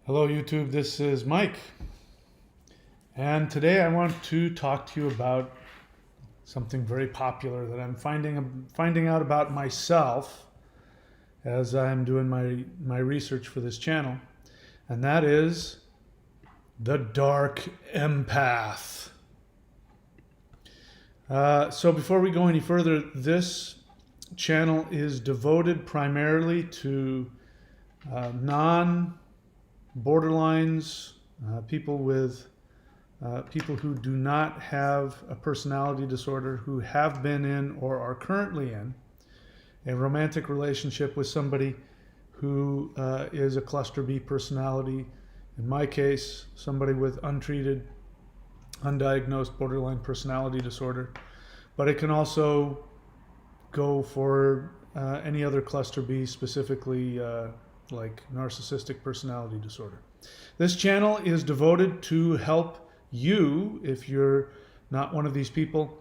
Hello YouTube, this is Mike, and today I want to talk to you about something very popular that I'm finding out about myself as I'm doing my research for this channel, and that is the dark empath. So before we go any further, this channel is devoted primarily to non-borderlines, people who do not have a personality disorder, who have been in or are currently in a romantic relationship with somebody who is a cluster B personality. In my case, somebody with untreated, undiagnosed borderline personality disorder. But it can also go for any other cluster B, specifically like narcissistic personality disorder. This channel is devoted to help you, if you're not one of these people,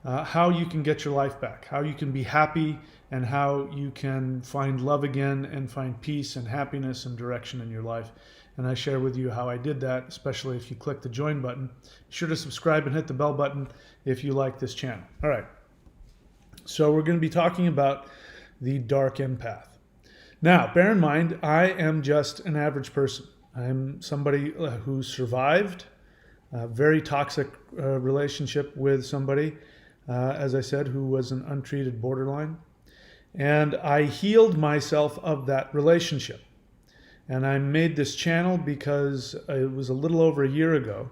how you can get your life back, how you can be happy, and how you can find love again and find peace and happiness and direction in your life. And I share with you how I did that, especially if you click the join button. Be sure to subscribe and hit the bell button if you like this channel. All right. So we're going to be talking about the dark empath. Now, bear in mind, I am just an average person. I'm somebody who survived a very toxic relationship with somebody, as I said, who was an untreated borderline. And I healed myself of that relationship. And I made this channel because it was a little over a year ago.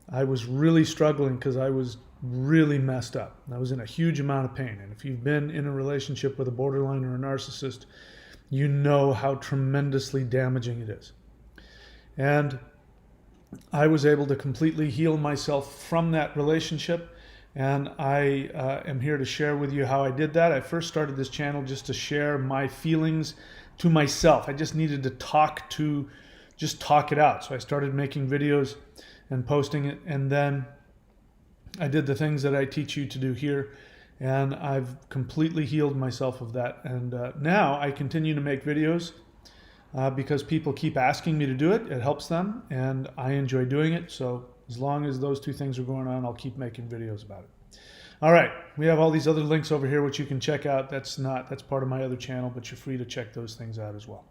I was really struggling because I was really messed up. I was in a huge amount of pain. And if you've been in a relationship with a borderline or a narcissist, you know how tremendously damaging it is. And I was able to completely heal myself from that relationship. And I am here to share with you how I did that. I first started this channel just to share my feelings to myself. I just needed to talk it out. So I started making videos and posting it. And then I did the things that I teach you to do here. And I've completely healed myself of that. And now I continue to make videos because people keep asking me to do it. It helps them, and I enjoy doing it. So as long as those two things are going on, I'll keep making videos about it. All right, we have all these other links over here which you can check out. That's part of my other channel, but you're free to check those things out as well.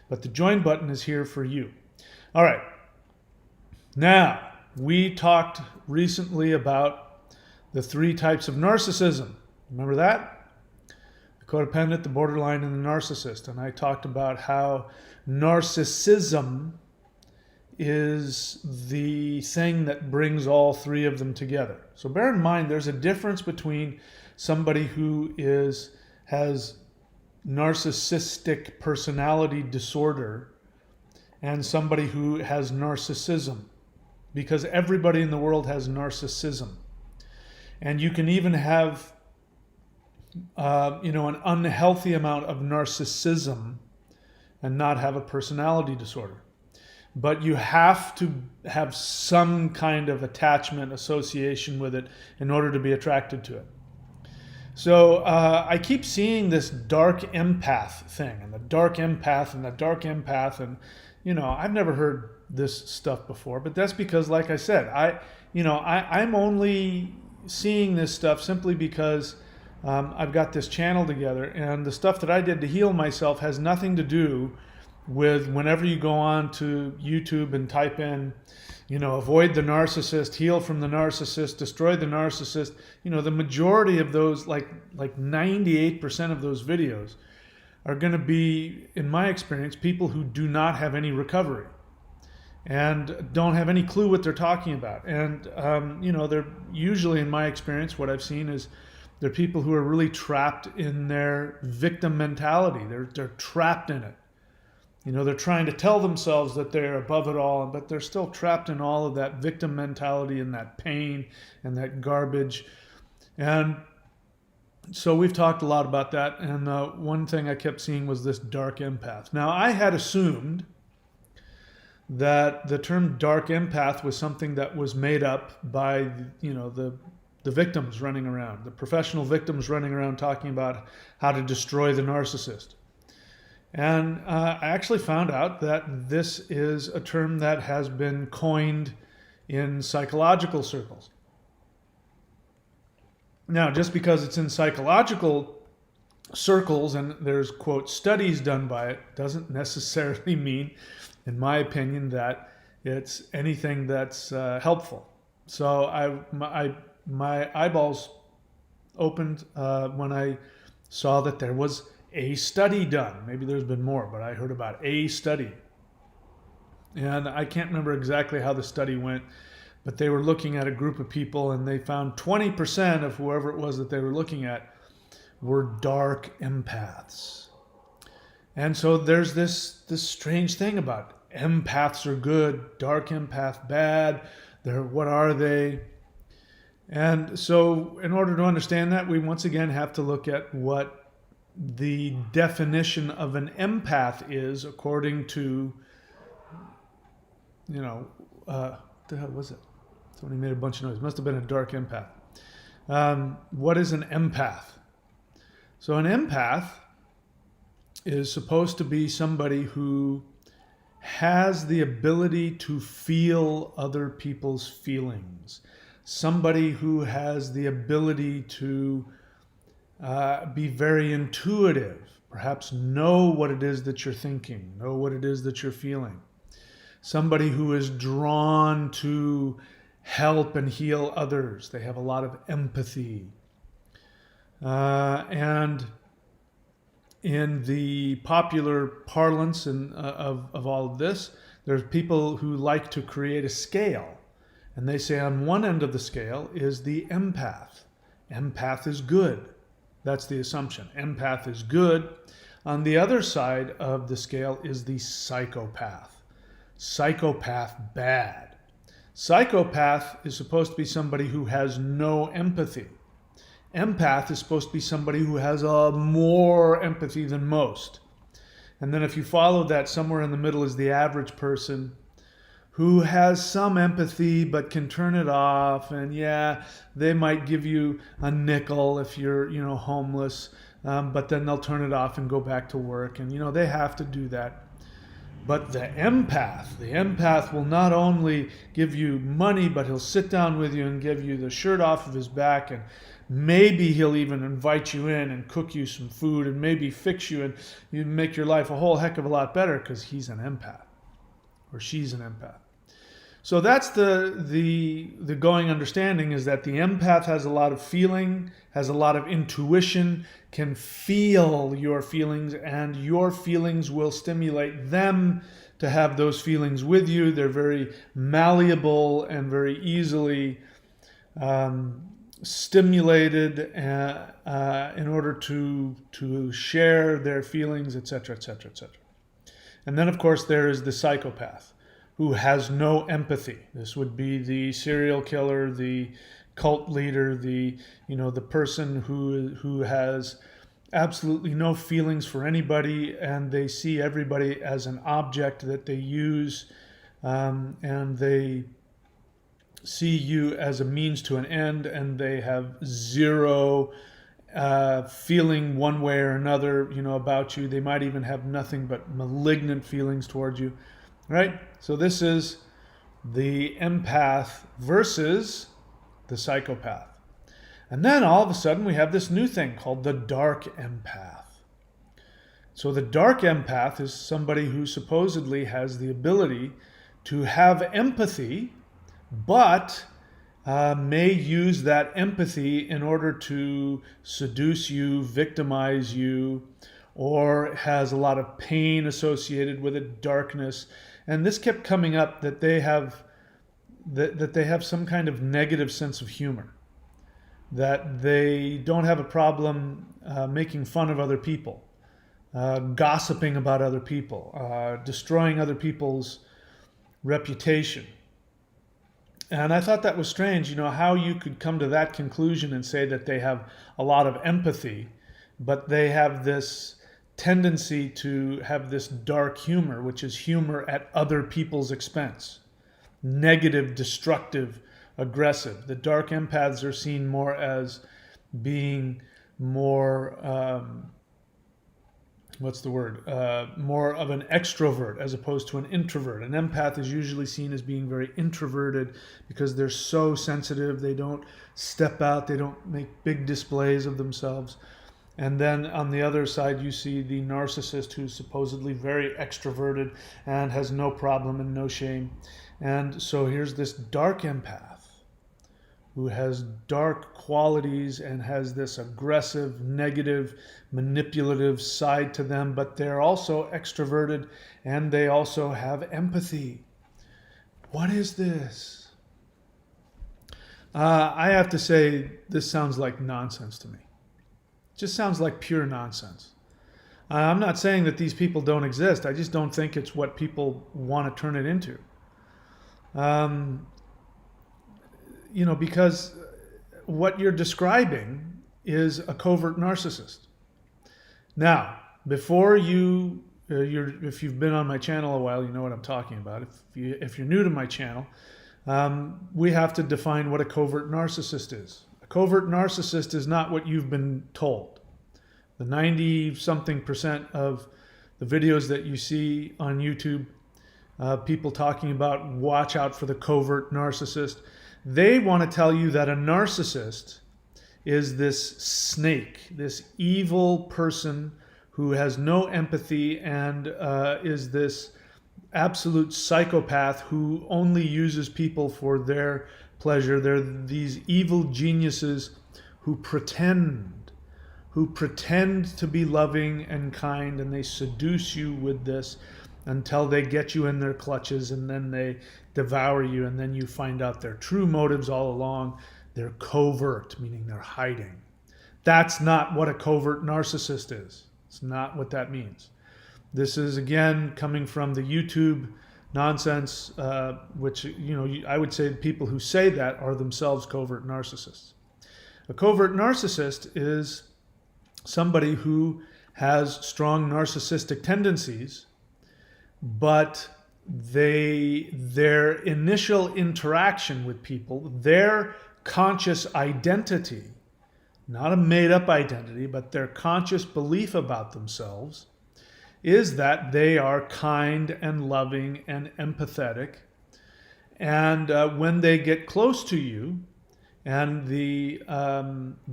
But the join button is here for you. All right. Now, we talked recently about the three types of narcissism. Remember that? The codependent, the borderline, and the narcissist. And I talked about how narcissism is the thing that brings all three of them together. So bear in mind, there's a difference between somebody who has narcissistic personality disorder and somebody who has narcissism, because everybody in the world has narcissism. And you can even have an unhealthy amount of narcissism and not have a personality disorder. But you have to have some kind of attachment association with it in order to be attracted to it. So I keep seeing this dark empath thing, and the dark empath and the dark empath, and I've never heard this stuff before, but that's because, like I said, I'm only seeing this stuff simply because I've got this channel together, and the stuff that I did to heal myself has nothing to do with whenever you go on to YouTube and type in, avoid the narcissist, heal from the narcissist, destroy the narcissist. The majority of those, like 98% of those videos are going to be, in my experience, people who do not have any recovery and don't have any clue what they're talking about. And, they're usually, in my experience, what I've seen is they're people who are really trapped in their victim mentality. They're trapped in it. They're trying to tell themselves that they're above it all, but they're still trapped in all of that victim mentality and that pain and that garbage. And so we've talked a lot about that. And one thing I kept seeing was this dark empath. Now, I had assumed that the term dark empath was something that was made up by, the victims running around, the professional victims running around talking about how to destroy the narcissist. And I actually found out that this is a term that has been coined in psychological circles. Now, just because it's in psychological circles and there's, quote, studies done by it, doesn't necessarily mean, in my opinion, that it's anything that's helpful. So my eyeballs opened when I saw that there was a study done. Maybe there's been more, but I heard about a study. And I can't remember exactly how the study went, but they were looking at a group of people and they found 20% of whoever it was that they were looking at were dark empaths. And so there's this strange thing about empaths are good, dark empath bad. What are they? And so in order to understand that, we once again have to look at what the definition of an empath is according to, what the hell was it? Somebody made a bunch of noise. Must have been a dark empath. What is an empath? So an empath is supposed to be somebody who has the ability to feel other people's feelings. Somebody who has the ability to be very intuitive, perhaps know what it is that you're thinking, know what it is that you're feeling. Somebody who is drawn to help and heal others. They have a lot of empathy. And in the popular parlance of all of this, there's people who like to create a scale. And they say on one end of the scale is the empath. Empath is good. That's the assumption. Empath is good. On the other side of the scale is the psychopath. Psychopath bad. Psychopath is supposed to be somebody who has no empathy. Empath is supposed to be somebody who has more empathy than most. And then if you follow that, somewhere in the middle is the average person who has some empathy but can turn it off. And yeah, they might give you a nickel if you're, homeless, but then they'll turn it off and go back to work. And, they have to do that. But the empath will not only give you money, but he'll sit down with you and give you the shirt off of his back, and maybe he'll even invite you in and cook you some food and maybe fix you, and you make your life a whole heck of a lot better because he's an empath or she's an empath. So that's the going understanding, is that the empath has a lot of feeling, has a lot of intuition, can feel your feelings, and your feelings will stimulate them to have those feelings with you. They're very malleable and very easily stimulated in order to share their feelings, etc., etc., etc. And then, of course, there is the psychopath, who has no empathy. This would be the serial killer, the cult leader, the person who has absolutely no feelings for anybody, and they see everybody as an object that they use, and they see you as a means to an end, and they have zero feeling one way or another, about you. They might even have nothing but malignant feelings towards you. Right? So this is the empath versus the psychopath. And then all of a sudden we have this new thing called the dark empath. So the dark empath is somebody who supposedly has the ability to have empathy, but may use that empathy in order to seduce you, victimize you, or has a lot of pain associated with it, darkness. And this kept coming up, that they have some kind of negative sense of humor, that they don't have a problem making fun of other people, gossiping about other people, destroying other people's reputation. And I thought that was strange, how you could come to that conclusion and say that they have a lot of empathy, but they have this tendency to have this dark humor, which is humor at other people's expense. Negative, destructive, aggressive. The dark empaths are seen more as being more what's the word? More of an extrovert as opposed to an introvert. An empath is usually seen as being very introverted because they're so sensitive. They don't step out. They don't make big displays of themselves. And then on the other side, you see the narcissist who's supposedly very extroverted and has no problem and no shame. And so here's this dark empath who has dark qualities and has this aggressive, negative, manipulative side to them, but they're also extroverted and they also have empathy. What is this? I have to say, this sounds like nonsense to me. It just sounds like pure nonsense. I'm not saying that these people don't exist. I just don't think it's what people want to turn it into. Because what you're describing is a covert narcissist. Now, before if you've been on my channel a while, you know what I'm talking about. If you're new to my channel, we have to define what a covert narcissist is. A covert narcissist is not what you've been told. The 90-something% of the videos that you see on YouTube, people talking about watch out for the covert narcissist, they want to tell you that a narcissist is this snake, this evil person who has no empathy and is this absolute psychopath who only uses people for their pleasure. They're these evil geniuses who pretend to be loving and kind, and they seduce you with this until they get you in their clutches, and then they devour you, and then you find out their true motives all along. They're covert, meaning they're hiding. That's not what a covert narcissist is. It's not what that means. This is, again, coming from the YouTube nonsense, which, I would say the people who say that are themselves covert narcissists. A covert narcissist is somebody who has strong narcissistic tendencies, but their initial interaction with people, their conscious identity, not a made-up identity, but their conscious belief about themselves, is that they are kind and loving and empathetic. And when they get close to you, and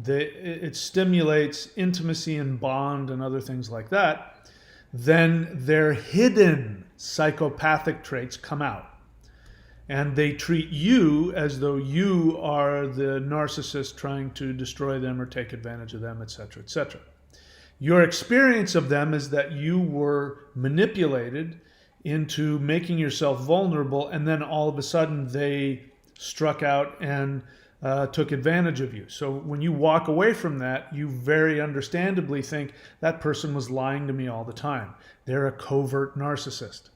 it stimulates intimacy and bond and other things like that, then their hidden psychopathic traits come out. And they treat you as though you are the narcissist trying to destroy them or take advantage of them, etc., etc. Your experience of them is that you were manipulated into making yourself vulnerable, and then all of a sudden they struck out and took advantage of you. So when you walk away from that, you very understandably think that person was lying to me all the time. They're a covert narcissist.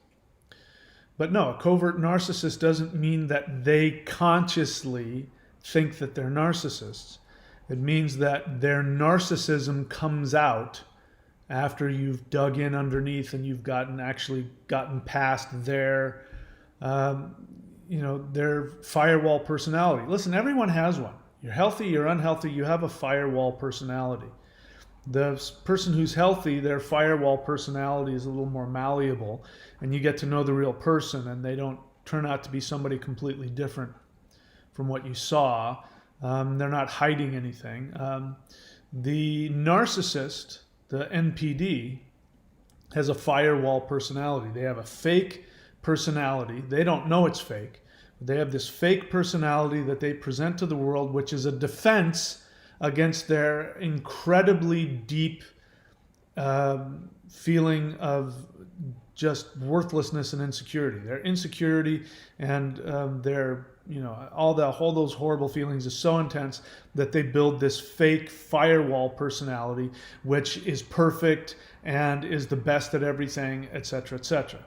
But no, a covert narcissist doesn't mean that they consciously think that they're narcissists. It means that their narcissism comes out after you've dug in underneath and you've actually gotten past their their firewall personality. Listen, everyone has one. You're healthy, you're unhealthy, you have a firewall personality. The person who's healthy, their firewall personality is a little more malleable, and you get to know the real person, and they don't turn out to be somebody completely different from what you saw. They're not hiding anything. The narcissist, the NPD, has a firewall personality. They have a fake personality. They don't know it's fake. They have this fake personality that they present to the world, which is a defense against their incredibly deep feeling of just worthlessness and insecurity. Their insecurity and their, all those horrible feelings is so intense that they build this fake firewall personality, which is perfect and is the best at everything, etc., etc.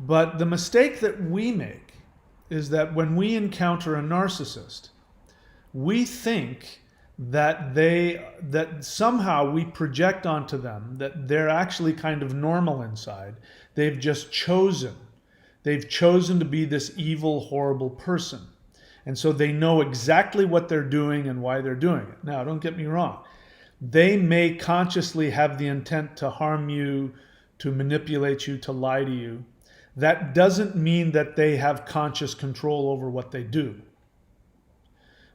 But the mistake that we make is that when we encounter a narcissist, we think that somehow we project onto them that they're actually kind of normal inside. They've just chosen. They've chosen to be this evil, horrible person. And so they know exactly what they're doing and why they're doing it. Now, don't get me wrong. They may consciously have the intent to harm you, to manipulate you, to lie to you. That doesn't mean that they have conscious control over what they do.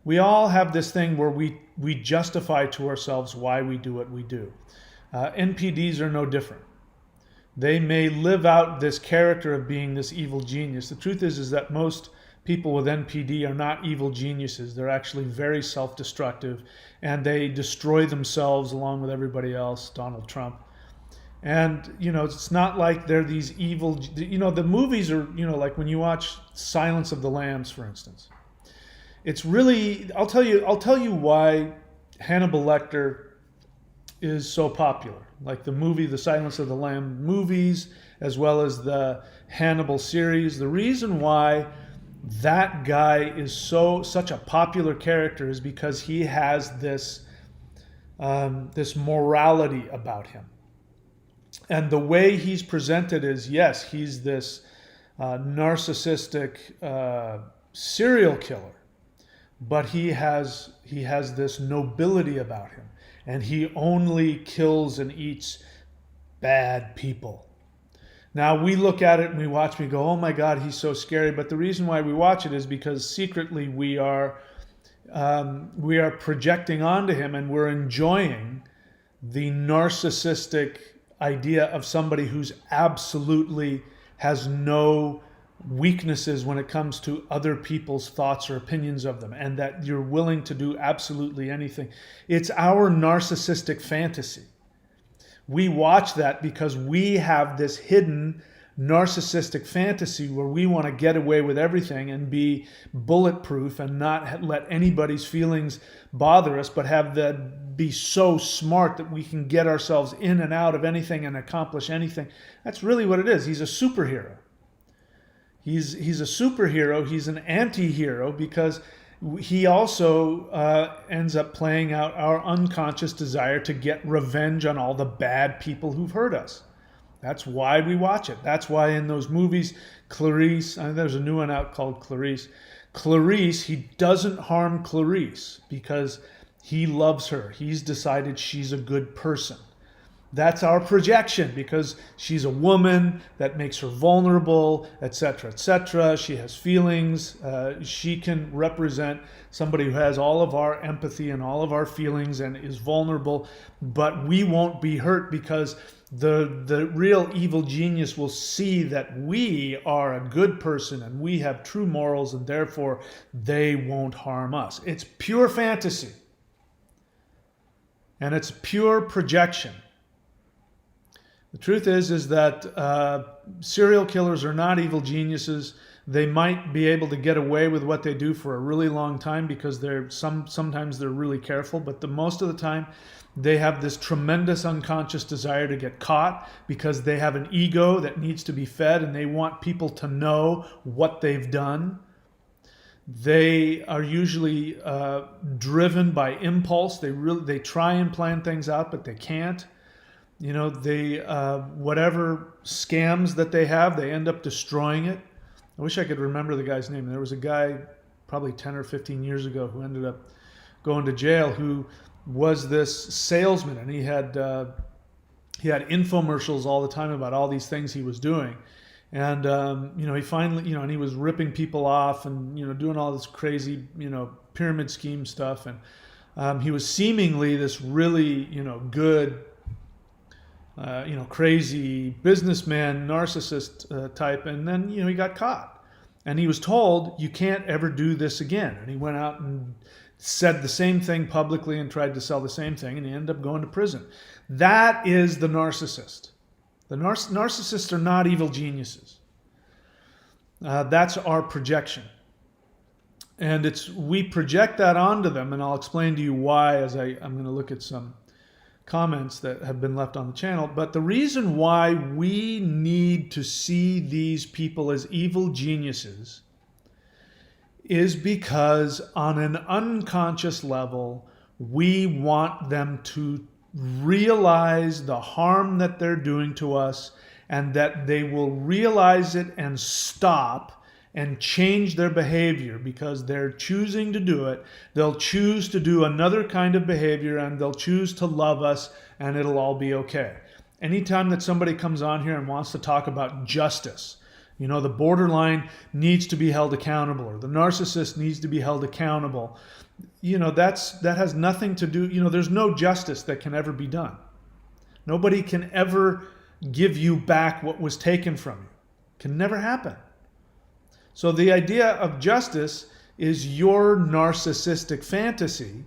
We all have this thing where we justify to ourselves why we do what we do. NPDs are no different. They may live out this character of being this evil genius. The truth is that most people with NPD are not evil geniuses. They're actually very self-destructive, and they destroy themselves along with everybody else, Donald Trump. And, it's not like they're these evil, the movies are, like when you watch Silence of the Lambs, for instance. It's really, I'll tell you why Hannibal Lecter is so popular. Like the movie, the Silence of the Lamb movies, as well as the Hannibal series. The reason why that guy is such a popular character is because he has this morality about him. And the way he's presented is, yes, he's this narcissistic serial killer, but he has this nobility about him, and he only kills and eats bad people. Now we look at it and we watch, we go, oh my God, he's so scary. But the reason why we watch it is because secretly we are projecting onto him, and we're enjoying the narcissistic idea of somebody who's absolutely has no weaknesses when it comes to other people's thoughts or opinions of them, and that you're willing to do absolutely anything. It's our narcissistic fantasy. We watch that because we have this hidden narcissistic fantasy where we want to get away with everything and be bulletproof and not let anybody's feelings bother us, but be so smart that we can get ourselves in and out of anything and accomplish anything. That's really what it is. He's a superhero. He's a superhero. He's an anti-hero because he also ends up playing out our unconscious desire to get revenge on all the bad people who've hurt us. That's why we watch it. That's why in those movies, Clarice, there's a new one out called Clarice. Clarice, he doesn't harm Clarice because he loves her. He's decided she's a good person. That's our projection because she's a woman. That makes her vulnerable, etc., etc. She has feelings. She can represent somebody who has all of our empathy and all of our feelings and is vulnerable, but we won't be hurt because the real evil genius will see that we are a good person and we have true morals, and therefore they won't harm us. It's pure fantasy. And it's pure projection. The truth is that serial killers are not evil geniuses. They might be able to get away with what they do for a really long time because sometimes they're really careful, but most of the time they have this tremendous unconscious desire to get caught because they have an ego that needs to be fed, and they want people to know what they've done. They are usually driven by impulse. They try and plan things out, but they can't. They whatever scams that they have, they end up destroying it. I wish I could remember the guy's name. There was a guy probably 10 or 15 years ago who ended up going to jail who was this salesman, and he had infomercials all the time about all these things he was doing. And, he finally, and he was ripping people off and, doing all this crazy, pyramid scheme stuff. And he was seemingly this really, good, crazy businessman, narcissist type. And then, he got caught. And he was told, you can't ever do this again. And he went out and said the same thing publicly and tried to sell the same thing. And he ended up going to prison. That is the narcissist. The narcissists are not evil geniuses. That's our projection. And we project that onto them, and I'll explain to you why as I'm going to look at some comments that have been left on the channel. But the reason why we need to see these people as evil geniuses is because on an unconscious level, we want them to realize the harm that they're doing to us, and that they will realize it and stop and change their behavior because they're choosing to do it. They'll choose to do another kind of behavior, and they'll choose to love us, and it'll all be okay. Anytime that somebody comes on here and wants to talk about justice, you know, the borderline needs to be held accountable, or the narcissist needs to be held accountable, you know, that has nothing to do, you know, there's no justice that can ever be done. Nobody can ever give you back what was taken from you. It can never happen. So the idea of justice is your narcissistic fantasy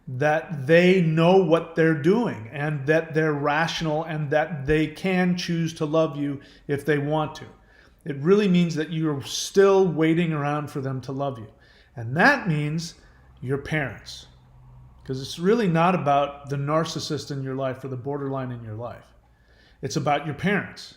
that they know what they're doing and that they're rational and that they can choose to love you if they want to. It really means that you're still waiting around for them to love you. And that means your parents. Because it's really not about the narcissist in your life or the borderline in your life. It's about your parents.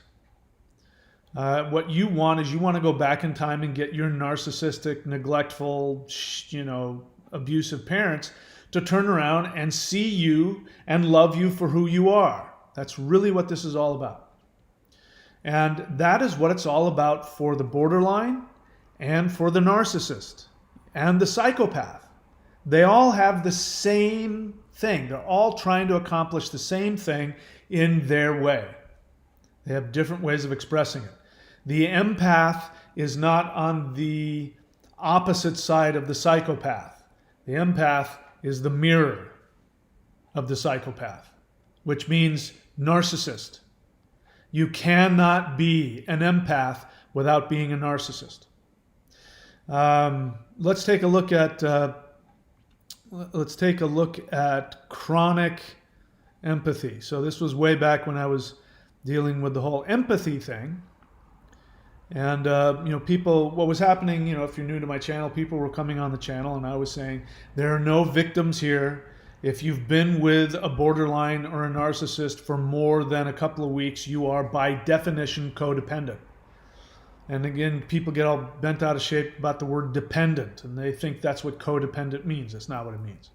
What you want is you want to go back in time and get your narcissistic, neglectful, you know, abusive parents to turn around and see you and love you for who you are. That's really what this is all about. And that is what it's all about for the borderline and for the narcissist and the psychopath. They all have the same thing. They're all trying to accomplish the same thing in their way. They have different ways of expressing it. The empath is not on the opposite side of the psychopath. The empath is the mirror of the psychopath, which means narcissist. You cannot be an empath without being a narcissist. Let's take a look at chronic empathy. So this was way back when I was dealing with the whole empathy thing. And, you know, people, what was happening, you know, if you're new to my channel, people were coming on the channel and I was saying, there are no victims here. If you've been with a borderline or a narcissist for more than a couple of weeks, you are by definition codependent. And again, people get all bent out of shape about the word dependent, and they think that's what codependent means. That's not what it means.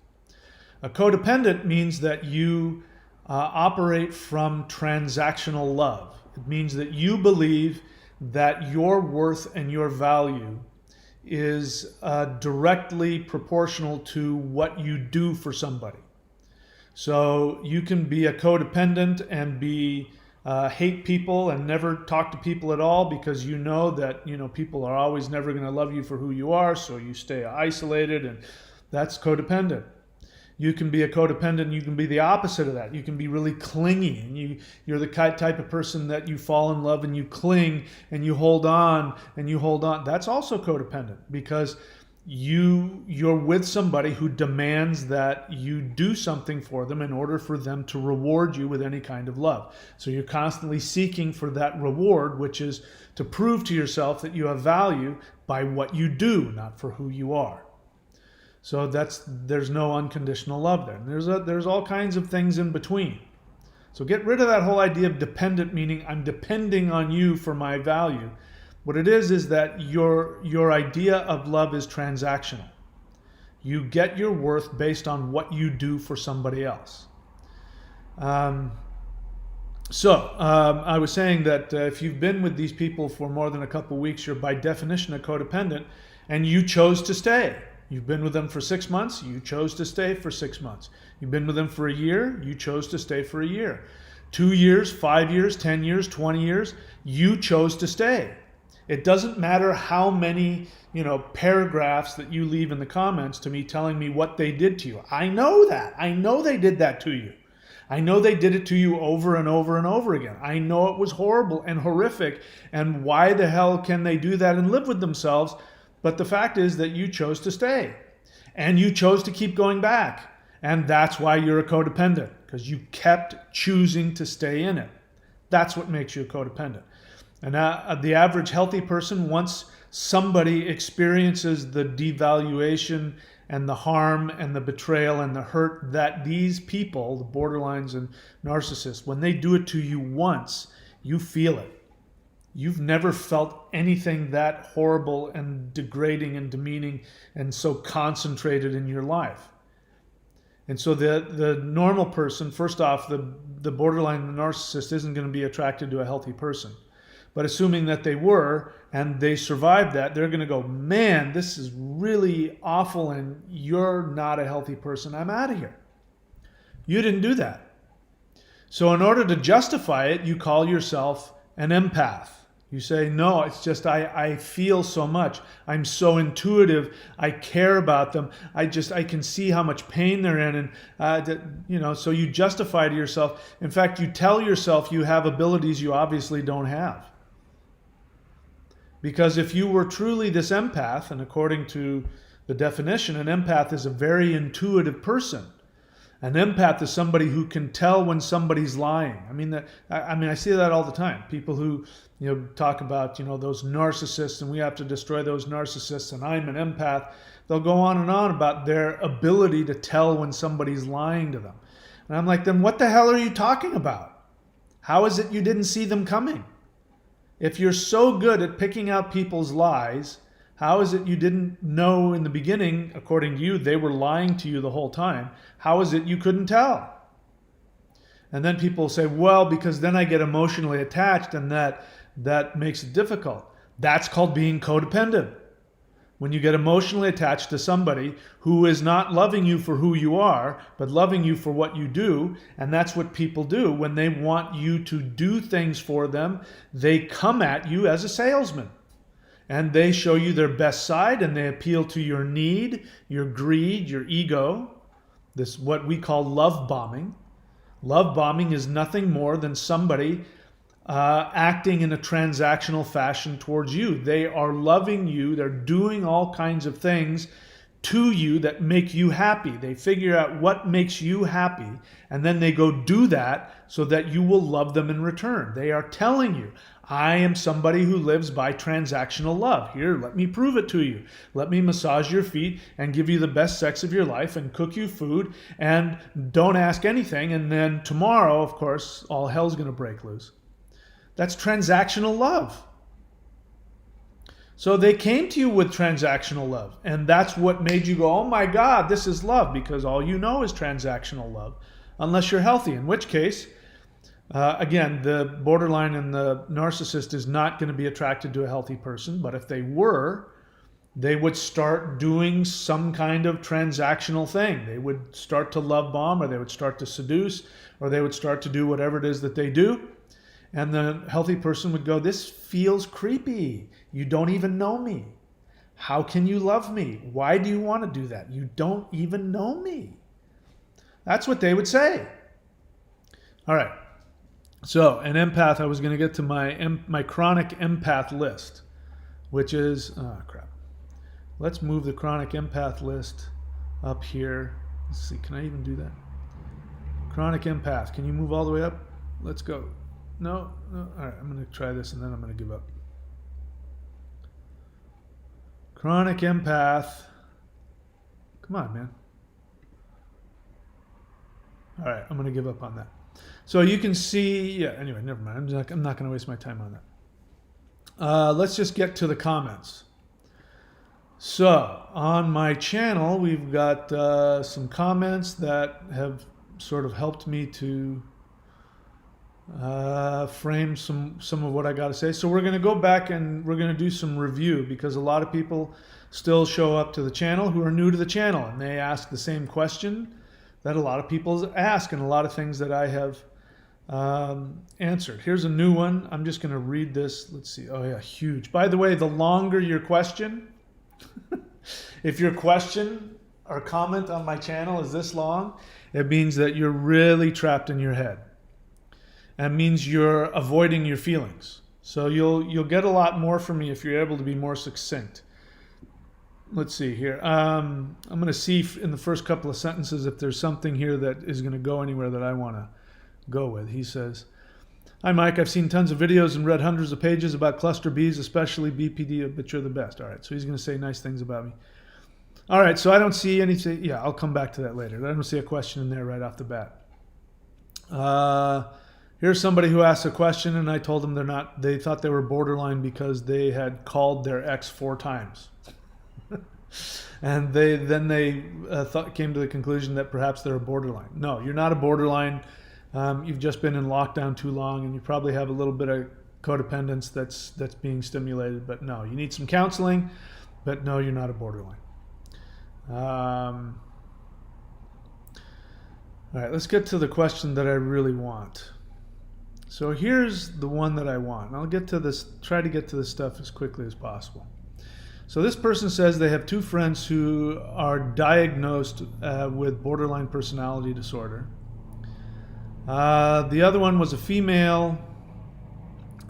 A codependent means that you operate from transactional love. It means that you believe that your worth and your value is directly proportional to what you do for somebody. So you can be a codependent and be hate people and never talk to people at all because you know that, you know, people are always never going to love you for who you are, so you stay isolated, and that's codependent. You can be a codependent, you can be the opposite of that. You can be really clingy, and you're the type of person that you fall in love and you cling and you hold on and you hold on. That's also codependent because you're with somebody who demands that you do something for them in order for them to reward you with any kind of love. So you're constantly seeking for that reward, which is to prove to yourself that you have value by what you do, not for who you are. So there's no unconditional love there. And there's all kinds of things in between. So get rid of that whole idea of dependent, meaning I'm depending on you for my value. What it is that your idea of love is transactional. You get your worth based on what you do for somebody else. I was saying that if you've been with these people for more than a couple weeks, you're by definition a codependent, and you chose to stay. You've been with them for 6 months, you chose to stay for 6 months. You've been with them for a year, you chose to stay for a year. 2 years, 5 years, 10 years, 20 years, you chose to stay. It doesn't matter how many, you know, paragraphs that you leave in the comments to me telling me what they did to you. I know that. I know they did that to you. I know they did it to you over and over and over again. I know it was horrible and horrific, and why the hell can they do that and live with themselves? But the fact is that you chose to stay, and you chose to keep going back. And that's why you're a codependent, because you kept choosing to stay in it. That's what makes you a codependent. And the average healthy person, once somebody experiences the devaluation and the harm and the betrayal and the hurt that these people, the borderlines and narcissists, when they do it to you once, you feel it. You've never felt anything that horrible and degrading and demeaning and so concentrated in your life. And so the normal person, first off, the borderline narcissist isn't going to be attracted to a healthy person. But assuming that they were and they survived that, they're going to go, man, this is really awful and you're not a healthy person. I'm out of here. You didn't do that. So in order to justify it, you call yourself an empath. You say, no, it's just I feel so much. I'm so intuitive. I care about them. I can see how much pain they're in. And, so you justify to yourself. In fact, you tell yourself you have abilities you obviously don't have. Because if you were truly this empath, and according to the definition, an empath is a very intuitive person. An empath is somebody who can tell when somebody's lying. I see that all the time. People who talk about those narcissists, and we have to destroy those narcissists, and I'm an empath. They'll go on and on about their ability to tell when somebody's lying to them. And I'm like, then what the hell are you talking about? How is it you didn't see them coming? If you're so good at picking out people's lies, how is it you didn't know in the beginning, according to you, they were lying to you the whole time? How is it you couldn't tell? And then people say, well, because then I get emotionally attached and that makes it difficult. That's called being codependent. When you get emotionally attached to somebody who is not loving you for who you are, but loving you for what you do, and that's what people do. When they want you to do things for them, they come at you as a salesman. And they show you their best side, and they appeal to your need, your greed, your ego. This what we call love bombing. Love bombing is nothing more than somebody acting in a transactional fashion towards you. They are loving you. They're doing all kinds of things to you that make you happy. They figure out what makes you happy, and then they go do that so that you will love them in return. They are telling you, I am somebody who lives by transactional love. Here, let me prove it to you. Let me massage your feet and give you the best sex of your life and cook you food and don't ask anything. And then tomorrow, of course, all hell's going to break loose. That's transactional love. So they came to you with transactional love. And that's what made you go, oh my God, this is love, because all you know is transactional love, unless you're healthy, in which case, again, the borderline and the narcissist is not going to be attracted to a healthy person. But if they were, they would start doing some kind of transactional thing. They would start to love bomb, or they would start to seduce, or they would start to do whatever it is that they do. And the healthy person would go, this feels creepy. You don't even know me. How can you love me? Why do you want to do that? You don't even know me. That's what they would say. All right. So an empath, I was going to get to my chronic empath list, which is, let's move the chronic empath list up here. Let's see, can I even do that? Chronic empath, can you move all the way up? Let's go. No. All right, I'm going to try this and then I'm going to give up. Chronic empath. Come on, man. All right, I'm going to give up on that. So you can see, anyway, never mind. I'm not going to waste my time on that. Let's just get to the comments. So on my channel, we've got some comments that have sort of helped me to frame some of what I got to say. So we're going to go back and we're going to do some review, because a lot of people still show up to the channel who are new to the channel, and they ask the same question that a lot of people ask, and a lot of things that I have answered. Here's a new one. I'm just going to read this. Let's see. Oh yeah, huge. By the way, the longer your question, if your question or comment on my channel is this long, it means that you're really trapped in your head. That means you're avoiding your feelings. So you'll get a lot more from me if you're able to be more succinct. Let's see here. I'm going to see in the first couple of sentences if there's something here that is going to go anywhere that I want to go with. He says, hi Mike, I've seen tons of videos and read hundreds of pages about cluster Bs, especially BPD, but you're the best. All right, so he's going to say nice things about me. All right, so I don't see anything. Yeah, I'll come back to that later. I don't see a question in there right off the bat. Here's somebody who asked a question, and I told them they thought they were borderline because they had called their ex 4 times. And they came to the conclusion that perhaps they're a borderline. No, you're not a borderline. You've just been in lockdown too long, and you probably have a little bit of codependence that's being stimulated. But no, you need some counseling, but no, you're not a borderline. All right, let's get to the question that I really want. So here's the one that I want. And I'll get to this, try to get to this stuff as quickly as possible. So this person says they have two friends who are diagnosed with borderline personality disorder. The other one was a female,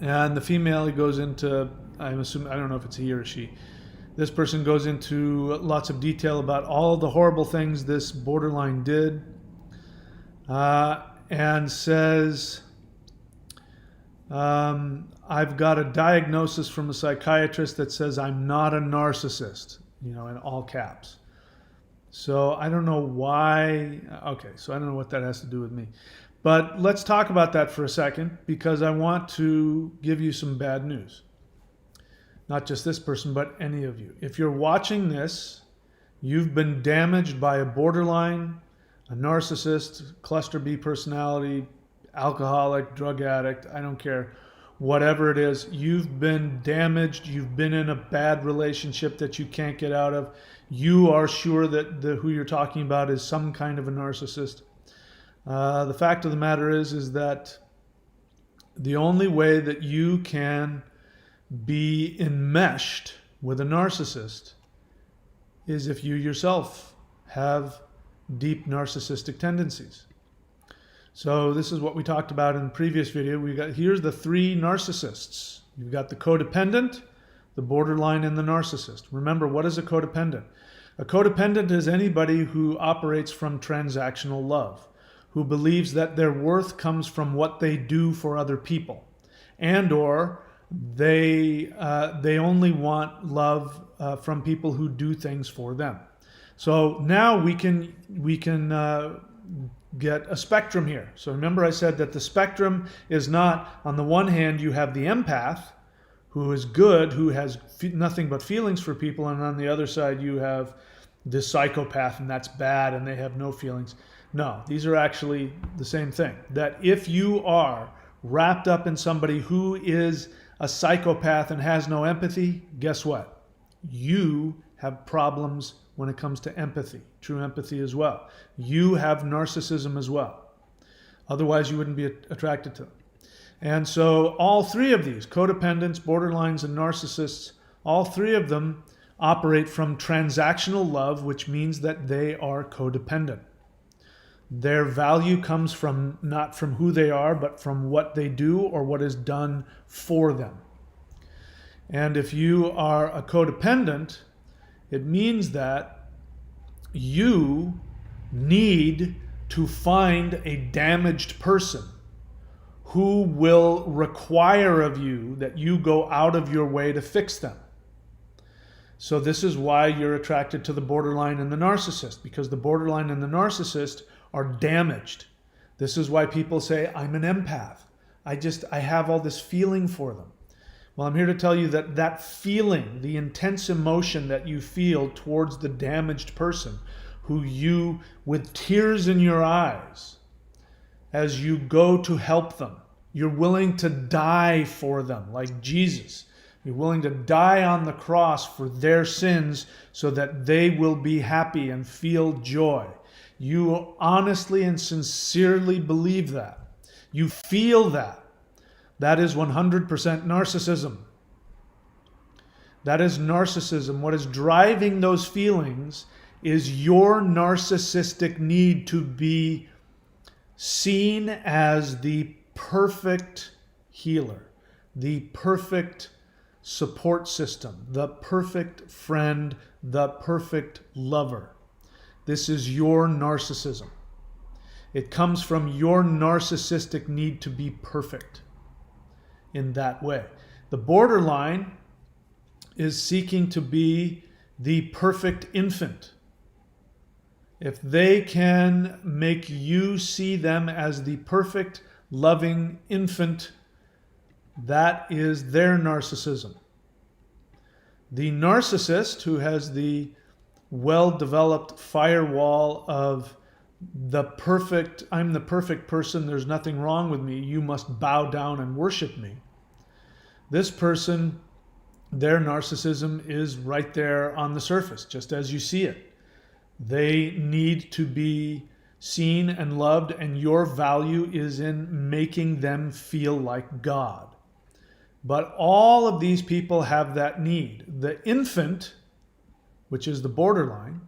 and the female, he goes into, I'm assuming, I don't know if it's he or she. This person goes into lots of detail about all the horrible things this borderline did, and says, I've got a diagnosis from a psychiatrist that says I'm not a narcissist, in all caps. So I don't know why. Okay, so I don't know what that has to do with me. But let's talk about that for a second, because I want to give you some bad news. Not just this person, but any of you. If you're watching this, you've been damaged by a borderline, a narcissist, cluster B personality, alcoholic, drug addict, I don't care, whatever it is, you've been damaged, you've been in a bad relationship that you can't get out of. You are sure that who you're talking about is some kind of a narcissist. The fact of the matter is that the only way that you can be enmeshed with a narcissist is if you yourself have deep narcissistic tendencies. So this is what we talked about in the previous video. Here's the three narcissists. You've got the codependent, the borderline, and the narcissist. Remember, what is a codependent? A codependent is anybody who operates from transactional love, who believes that their worth comes from what they do for other people, and or they only want love from people who do things for them. So now we can get a spectrum here. So remember I said that the spectrum is not, on the one hand you have the empath, who is good, who has nothing but feelings for people, and on the other side you have the psychopath, and that's bad and they have no feelings. No, these are actually the same thing. That if you are wrapped up in somebody who is a psychopath and has no empathy, guess what? You have problems when it comes to empathy, true empathy as well. You have narcissism as well. Otherwise, you wouldn't be attracted to them. And so all three of these, codependents, borderlines, and narcissists, all three of them operate from transactional love, which means that they are codependent. Their value comes from not from who they are, but from what they do or what is done for them. And if you are a codependent, it means that you need to find a damaged person who will require of you that you go out of your way to fix them. So this is why you're attracted to the borderline and the narcissist, because the borderline and the narcissist are damaged. This is why people say, I'm an empath. I have all this feeling for them. Well, I'm here to tell you that that feeling, the intense emotion that you feel towards the damaged person, who you, with tears in your eyes, as you go to help them, you're willing to die for them, like Jesus. You're willing to die on the cross for their sins so that they will be happy and feel joy. You honestly and sincerely believe that. You feel that. That is 100% narcissism. That is narcissism. What is driving those feelings is your narcissistic need to be seen as the perfect healer, the perfect support system, the perfect friend, the perfect lover. This is your narcissism. It comes from your narcissistic need to be perfect in that way. The borderline is seeking to be the perfect infant. If they can make you see them as the perfect, loving infant, that is their narcissism. The narcissist, who has the well-developed firewall of I'm the perfect person, there's nothing wrong with me, you must bow down and worship me. This person, their narcissism is right there on the surface, just as you see it. They need to be seen and loved, and your value is in making them feel like God. But all of these people have that need. The infant, which is the borderline,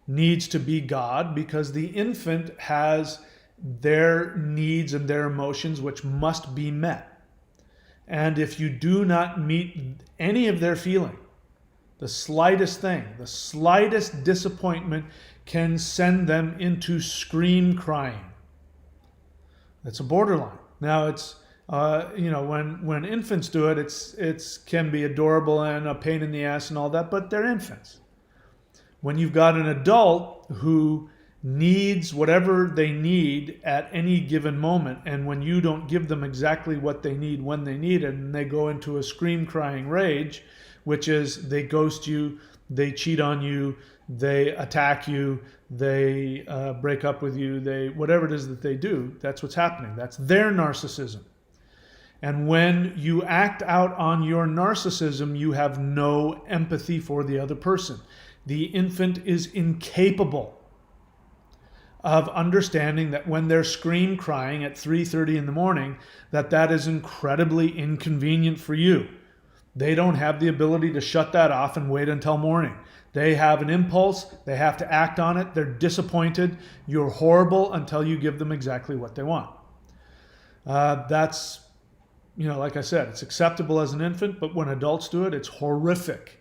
needs to be God because the infant has their needs and their emotions which must be met. And if you do not meet any of their feeling, the slightest thing, the slightest disappointment can send them into scream crying. That's a borderline. Now it's when infants do it, it's can be adorable and a pain in the ass and all that, but they're infants. When you've got an adult who needs whatever they need at any given moment, and when you don't give them exactly what they need when they need it, and they go into a scream crying rage, which is they ghost you, they cheat on you, they attack you, they break up with you, they whatever it is that they do, that's what's happening. That's their narcissism. And when you act out on your narcissism, you have no empathy for the other person. The infant is incapable of understanding that when they're scream crying at 3:30 in the morning, that is incredibly inconvenient for you. They don't have the ability to shut that off and wait until morning. They have an impulse. They have to act on it. They're disappointed. You're horrible until you give them exactly what they want. That's, like I said, it's acceptable as an infant, but when adults do it, it's horrific.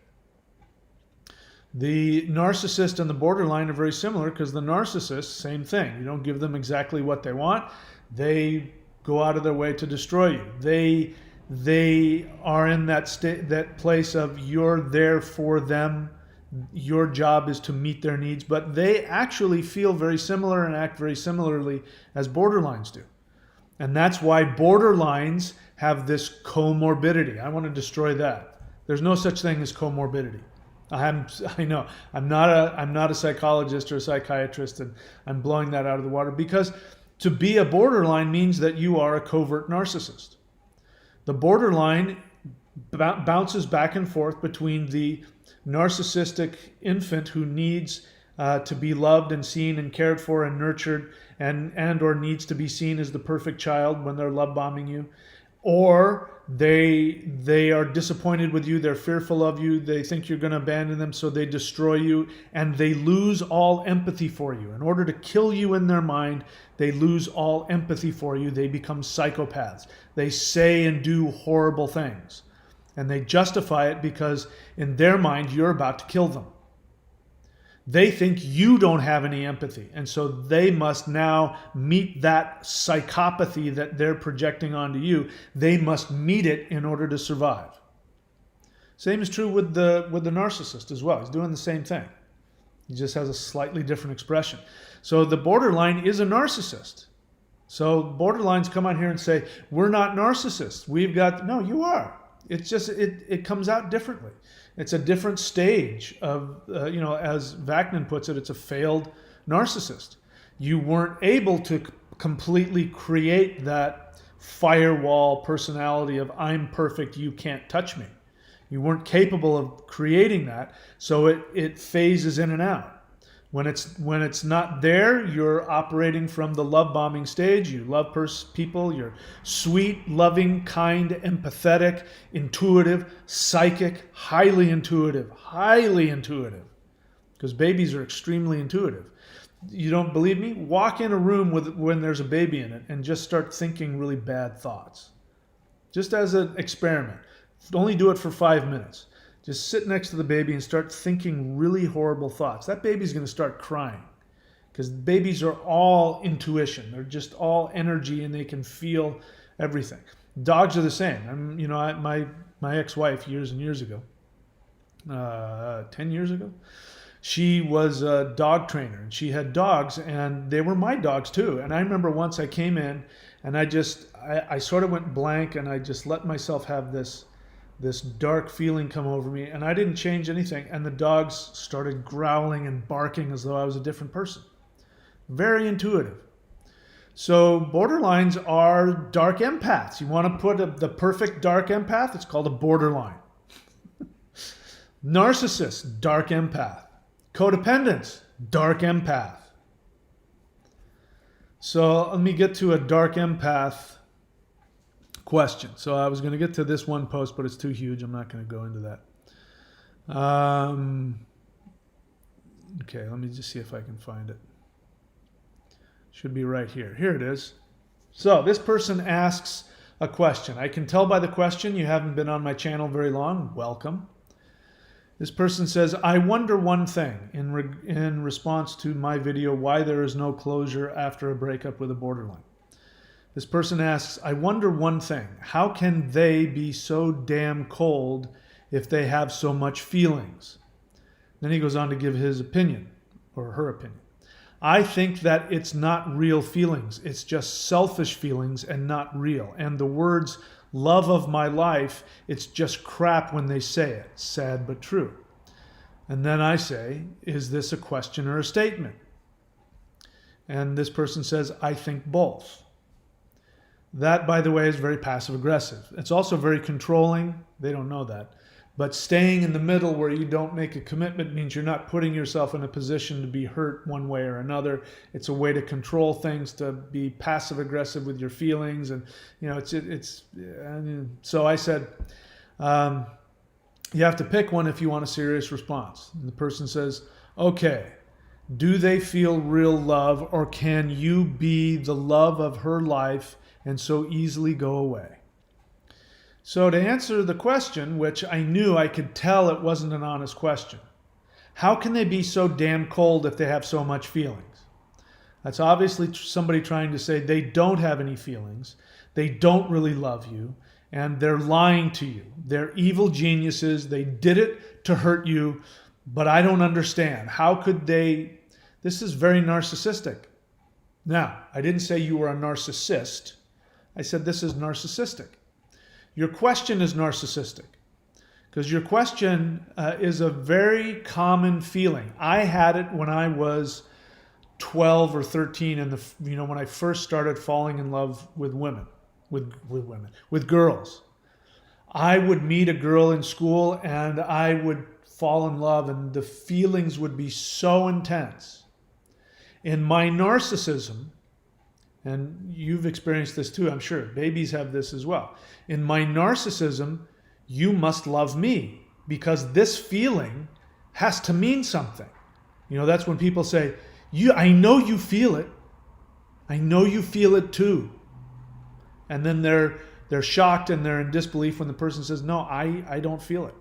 The narcissist and the borderline are very similar because the narcissist, same thing. You don't give them exactly what they want. They go out of their way to destroy you. They are in that place of you're there for them. Your job is to meet their needs, but they actually feel very similar and act very similarly as borderlines do. And that's why borderlines have this comorbidity. I want to destroy that. There's no such thing as comorbidity. I know I'm not a psychologist or a psychiatrist, and I'm blowing that out of the water because to be a borderline means that you are a covert narcissist. The borderline bounces back and forth between the narcissistic infant who needs to be loved and seen and cared for and nurtured and or needs to be seen as the perfect child when they're love bombing you, or they are disappointed with you, they're fearful of you, they think you're going to abandon them, so they destroy you, and they lose all empathy for you. In order to kill you in their mind, they lose all empathy for you. They become psychopaths. They say and do horrible things, and they justify it because in their mind, you're about to kill them. They think you don't have any empathy, and so they must now meet that psychopathy that they're projecting onto you. They must meet it in order to survive. Same is true with the narcissist as well. He's doing the same thing. He just has a slightly different expression. So the borderline is a narcissist. So borderlines come on here and say, we're not narcissists. No, you are. It's just, it comes out differently. It's a different stage of, as Vaknin puts it, it's a failed narcissist. You weren't able to completely create that firewall personality of I'm perfect, you can't touch me. You weren't capable of creating that, so it phases in and out. When it's not there, you're operating from the love bombing stage. You love people. You're sweet, loving, kind, empathetic, intuitive, psychic, highly intuitive. Because babies are extremely intuitive. You don't believe me? Walk in a room when there's a baby in it and just start thinking really bad thoughts. Just as an experiment. Only do it for 5 minutes. Just sit next to the baby and start thinking really horrible thoughts. That baby's going to start crying because babies are all intuition. They're just all energy and they can feel everything. Dogs are the same. My ex-wife years and years ago, 10 years ago, she was a dog trainer and she had dogs and they were my dogs too. And I remember once I came in and I sort of went blank and I just let myself have this dark feeling come over me, and I didn't change anything, and the dogs started growling and barking as though I was a different person. Very intuitive. So borderlines are dark empaths. You want to put the perfect dark empath? It's called a borderline. Narcissist, dark empath. Codependence, dark empath. So let me get to a dark empath question. So I was going to get to this one post, but it's too huge. I'm not going to go into that. Okay, let me just see if I can find it. Should be right here. Here it is. So this person asks a question. I can tell by the question you haven't been on my channel very long. Welcome. This person says, I wonder one thing in response to my video, why there is no closure after a breakup with a borderline. This person asks, I wonder one thing. How can they be so damn cold if they have so much feelings? Then he goes on to give his opinion, or her opinion. I think that it's not real feelings. It's just selfish feelings and not real. And the words love of my life, it's just crap when they say it. Sad but true. And then I say, is this a question or a statement? And this person says, I think both. That, by the way, is very passive aggressive. It's also very controlling. They don't know that. But staying in the middle where you don't make a commitment means you're not putting yourself in a position to be hurt one way or another. It's a way to control things, to be passive aggressive with your feelings. And, you know, so I said, you have to pick one if you want a serious response. And the person says, okay, do they feel real love, or can you be the love of her life and so easily go away? So to answer the question, which I knew I could tell it wasn't an honest question, how can they be so damn cold if they have so much feelings? That's obviously somebody trying to say they don't have any feelings, they don't really love you, and they're lying to you. They're evil geniuses, they did it to hurt you, but I don't understand. How could they? This is very narcissistic. Now, I didn't say you were a narcissist. I said this is narcissistic. Your question is narcissistic because your question is a very common feeling. I had it when I was 12 or 13 and when I first started falling in love with women, with girls. I would meet a girl in school and I would fall in love, and the feelings would be so intense. In my narcissism, and you've experienced this too, I'm sure. Babies have this as well. In my narcissism, you must love me because this feeling has to mean something. You know, that's when people say, I know you feel it. I know you feel it too. And then they're shocked and they're in disbelief when the person says, no, I don't feel it.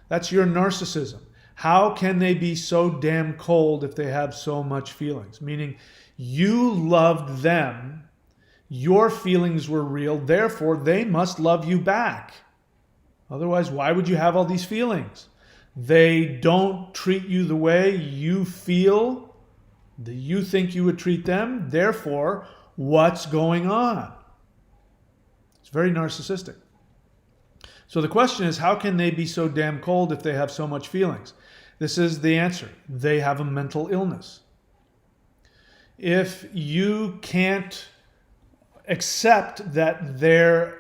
That's your narcissism. How can they be so damn cold if they have so much feelings? Meaning, you loved them, your feelings were real, therefore they must love you back. Otherwise, why would you have all these feelings? They don't treat you the way you feel, that you think you would treat them, therefore, what's going on? It's very narcissistic. So the question is, how can they be so damn cold if they have so much feelings? This is the answer. They have a mental illness. If you can't accept that they're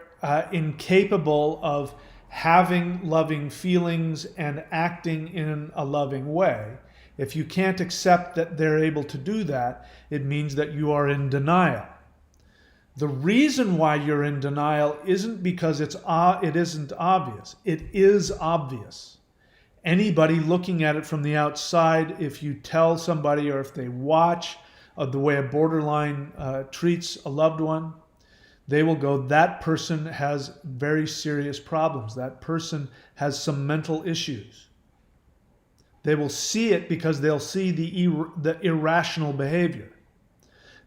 incapable of having loving feelings and acting in a loving way, if you can't accept that they're able to do that, it means that you are in denial. The reason why you're in denial isn't because it isn't obvious. It is obvious. Anybody looking at it from the outside, if you tell somebody or if they watch the way a borderline treats a loved one, they will go, that person has very serious problems. That person has some mental issues. They will see it because they'll see the irrational behavior.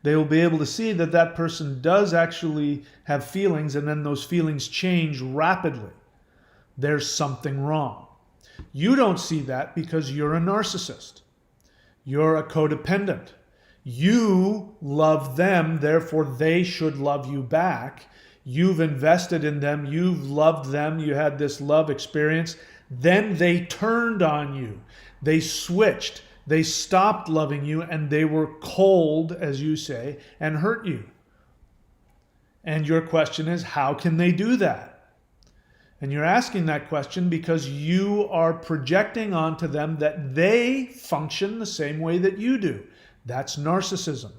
They will be able to see that that person does actually have feelings, and then those feelings change rapidly. There's something wrong. You don't see that because you're a narcissist. You're a codependent. You love them, therefore they should love you back. You've invested in them. You've loved them. You had this love experience. Then they turned on you. They switched. They stopped loving you and they were cold, as you say, and hurt you. And your question is, how can they do that? And you're asking that question because you are projecting onto them that they function the same way that you do. That's narcissism.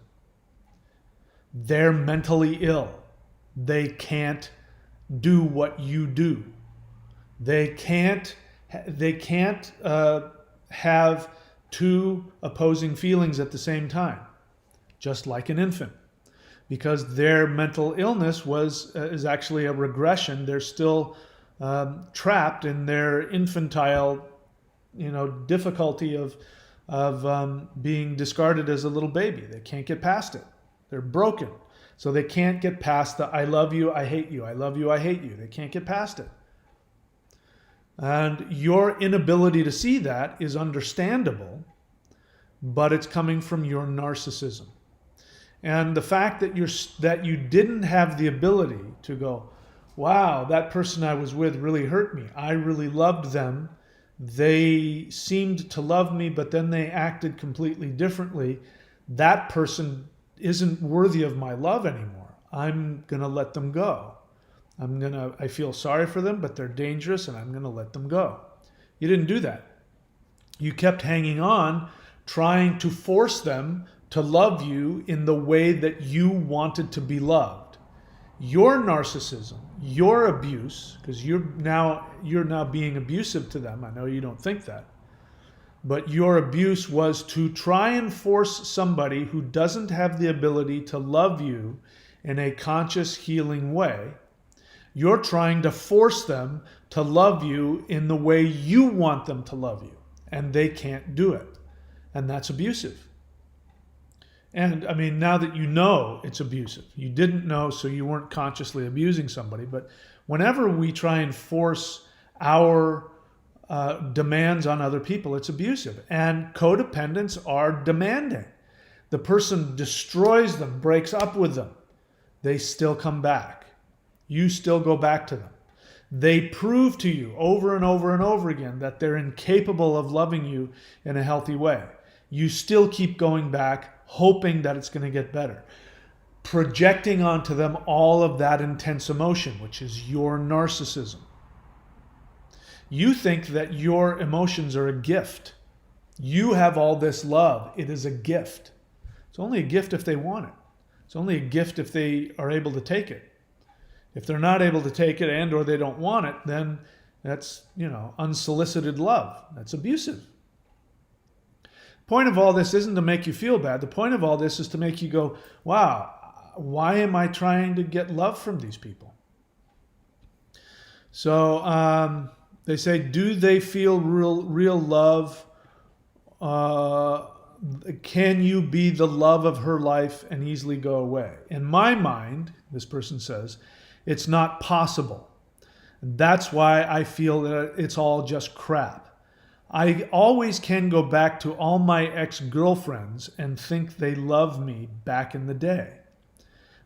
They're mentally ill. They can't do what you do. They can't have two opposing feelings at the same time, just like an infant, because their mental illness is actually a regression. They're still trapped in their infantile, difficulty of being discarded as a little baby. They can't get past it. They're broken. So they can't get past the I love you, I hate you, I love you, I hate you. They can't get past it. And your inability to see that is understandable, but it's coming from your narcissism. And the fact that you didn't have the ability to go, wow, that person I was with really hurt me. I really loved them. They seemed to love me, but then they acted completely differently. That person isn't worthy of my love anymore. I'm going to let them go. I feel sorry for them, but they're dangerous and I'm going to let them go. You didn't do that. You kept hanging on, trying to force them to love you in the way that you wanted to be loved. Your narcissism, your abuse, because you're now being abusive to them. I know you don't think that. But your abuse was to try and force somebody who doesn't have the ability to love you in a conscious, healing way. You're trying to force them to love you in the way you want them to love you. And they can't do it. And that's abusive. And I mean, now that you know it's abusive, you didn't know, so you weren't consciously abusing somebody. But whenever we try and force our demands on other people, it's abusive. And codependents are demanding. The person destroys them, breaks up with them. They still come back. You still go back to them. They prove to you over and over and over again that they're incapable of loving you in a healthy way. You still keep going back, hoping that it's going to get better. Projecting onto them all of that intense emotion, which is your narcissism. You think that your emotions are a gift. You have all this love. It is a gift. It's only a gift if they want it. It's only a gift if they are able to take it. If they're not able to take it and or they don't want it, then that's, unsolicited love. That's abusive. Point of all this isn't to make you feel bad. The point of all this is to make you go, wow, why am I trying to get love from these people? So they say, do they feel real love? Can you be the love of her life and easily go away? In my mind, this person says, it's not possible. That's why I feel that it's all just crap. I always can go back to all my ex-girlfriends and think they love me back in the day.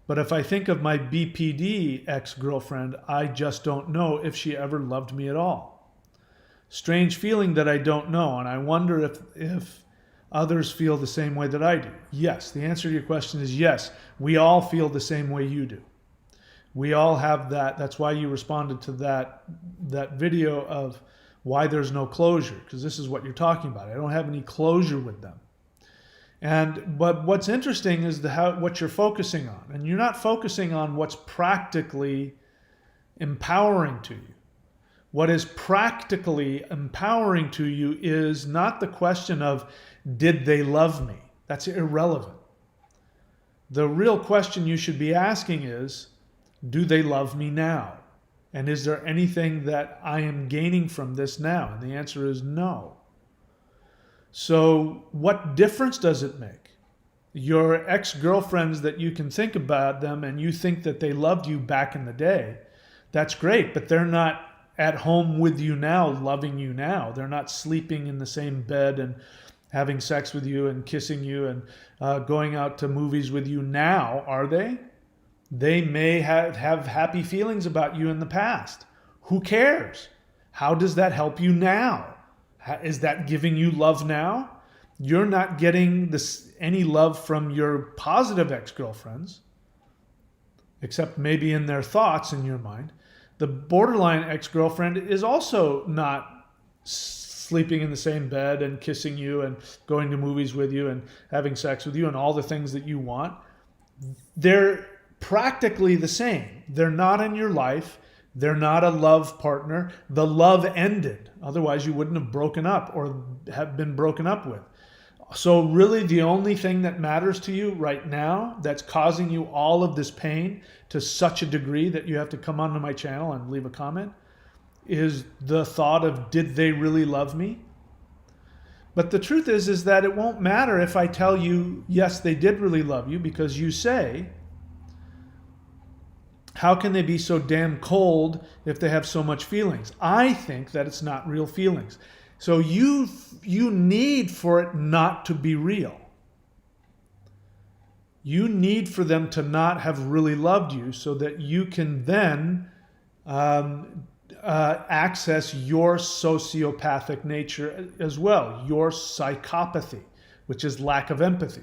But if I think of my BPD ex-girlfriend, I just don't know if she ever loved me at all. Strange feeling that I don't know, and I wonder if others feel the same way that I do. Yes, the answer to your question is yes. We all feel the same way you do. We all have that. That's why you responded to that video of why there's no closure, because this is what you're talking about. I don't have any closure with them. But what's interesting is what you're focusing on. And you're not focusing on what's practically empowering to you. What is practically empowering to you is not the question of, did they love me? That's irrelevant. The real question you should be asking is, do they love me now? And is there anything that I am gaining from this now? And the answer is no. So what difference does it make? Your ex-girlfriends that you can think about them and you think that they loved you back in the day, that's great, but they're not at home with you now, loving you now. They're not sleeping in the same bed and having sex with you and kissing you and going out to movies with you now, are they? They may have happy feelings about you in the past. Who cares? How does that help you now? Is that giving you love now? You're not getting any love from your positive ex-girlfriends, except maybe in their thoughts in your mind. The borderline ex-girlfriend is also not sleeping in the same bed and kissing you and going to movies with you and having sex with you and all the things that you want. They're practically the same. They're not in your life. They're not a love partner. The love ended. Otherwise, you wouldn't have broken up or have been broken up with. So really the only thing that matters to you right now that's causing you all of this pain to such a degree that you have to come onto my channel and leave a comment is the thought of, did they really love me? But the truth is that it won't matter if I tell you, yes, they did really love you, because you say, how can they be so damn cold if they have so much feelings? I think that it's not real feelings. So you need for it not to be real. You need for them to not have really loved you so that you can then access your sociopathic nature as well, your psychopathy, which is lack of empathy.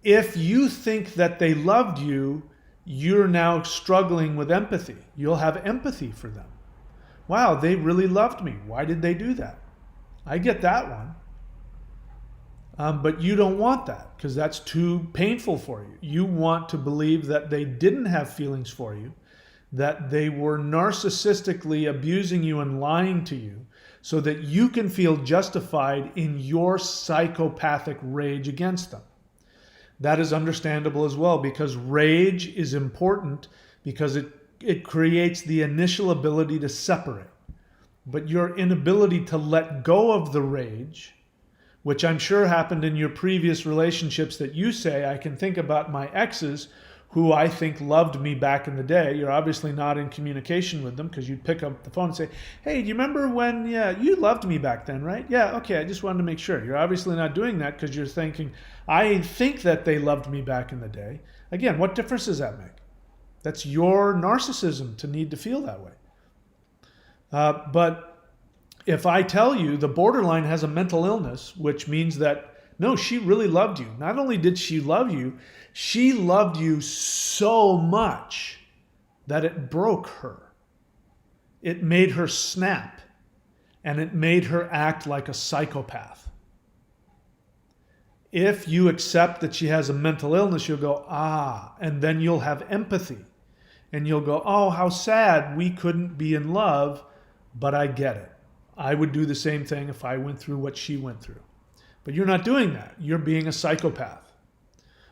If you think that they loved you, you're now struggling with empathy. You'll have empathy for them. Wow, they really loved me. Why did they do that? I get that one. But you don't want that because that's too painful for you. You want to believe that they didn't have feelings for you, that they were narcissistically abusing you and lying to you so that you can feel justified in your psychopathic rage against them. That is understandable as well, because rage is important because it creates the initial ability to separate. But your inability to let go of the rage, which I'm sure happened in your previous relationships that you say, I can think about my exes who I think loved me back in the day. You're obviously not in communication with them because you'd pick up the phone and say, hey, do you remember when, yeah, you loved me back then, right? Yeah, okay, I just wanted to make sure. You're obviously not doing that because you're thinking, I think that they loved me back in the day. Again, what difference does that make? That's your narcissism to need to feel that way. But if I tell you the borderline has a mental illness, which means that, no, she really loved you. Not only did she love you, she loved you so much that it broke her. It made her snap, and it made her act like a psychopath. If you accept that she has a mental illness, you'll go, ah, and then you'll have empathy. And you'll go, oh, how sad we couldn't be in love, but I get it. I would do the same thing if I went through what she went through. But you're not doing that. You're being a psychopath,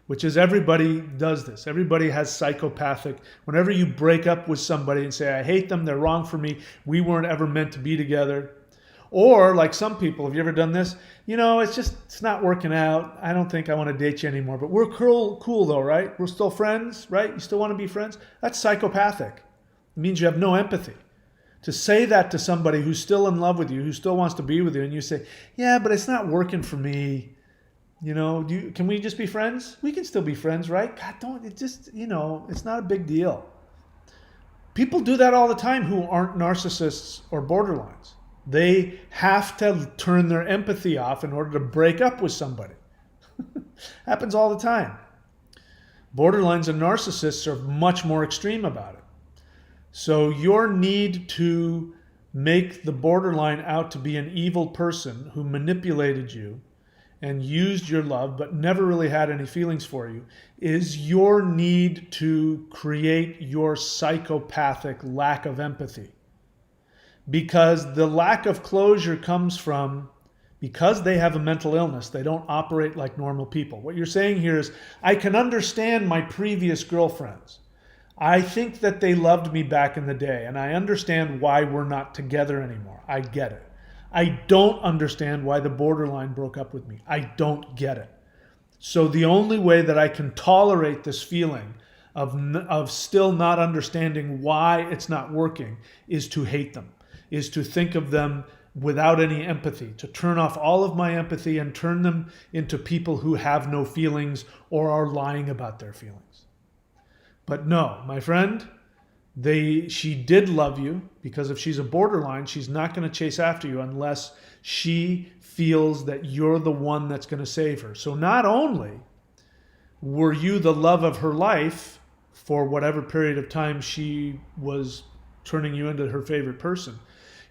which is everybody does this. Everybody has psychopathic. Whenever you break up with somebody and say, I hate them, they're wrong for me, we weren't ever meant to be together. Or like some people, have you ever done this? You know, it's not working out. I don't think I want to date you anymore, but we're cool though, right? We're still friends, right? You still want to be friends? That's psychopathic. It means you have no empathy. To say that to somebody who's still in love with you, who still wants to be with you, and you say, yeah, but it's not working for me. You know, can we just be friends? We can still be friends, right? God, it's not a big deal. People do that all the time who aren't narcissists or borderlines. They have to turn their empathy off in order to break up with somebody. Happens all the time. Borderlines and narcissists are much more extreme about it. So your need to make the borderline out to be an evil person who manipulated you and used your love but never really had any feelings for you is your need to create your psychopathic lack of empathy. Because the lack of closure comes from, because they have a mental illness, they don't operate like normal people. What you're saying here is, I can understand my previous girlfriends. I think that they loved me back in the day, and I understand why we're not together anymore. I get it. I don't understand why the borderline broke up with me. I don't get it. So the only way that I can tolerate this feeling of still not understanding why it's not working is to hate them, is to think of them without any empathy, to turn off all of my empathy and turn them into people who have no feelings or are lying about their feelings. But no, my friend, She did love you, because if she's a borderline, she's not going to chase after you unless she feels that you're the one that's going to save her. So not only were you the love of her life for whatever period of time she was turning you into her favorite person,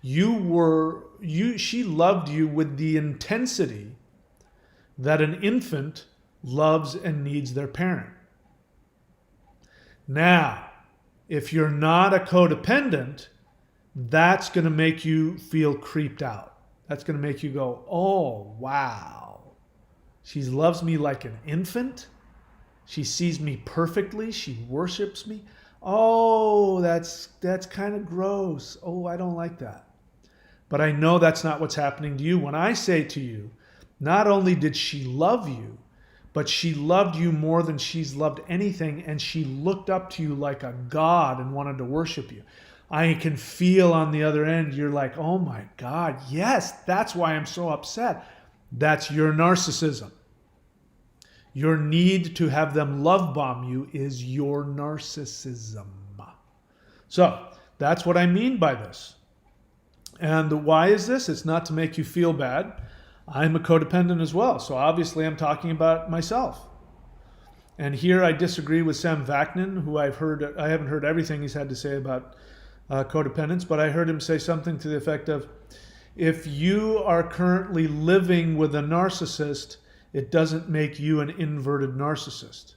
she loved you with the intensity that an infant loves and needs their parent. Now, if you're not a codependent, that's going to make you feel creeped out. That's going to make you go, oh, wow. She loves me like an infant. She sees me perfectly. She worships me. Oh, that's kind of gross. Oh, I don't like that. But I know that's not what's happening to you. When I say to you, not only did she love you, but she loved you more than she's loved anything, and she looked up to you like a god and wanted to worship you. I can feel on the other end, you're like, oh my God, yes, that's why I'm so upset. That's your narcissism. Your need to have them love bomb you is your narcissism. So that's what I mean by this. And why is this? It's not to make you feel bad. I'm a codependent as well, so obviously I'm talking about myself. And here I disagree with Sam Vaknin, who I haven't heard everything he's had to say about codependence, but I heard him say something to the effect of, if you are currently living with a narcissist, it doesn't make you an inverted narcissist.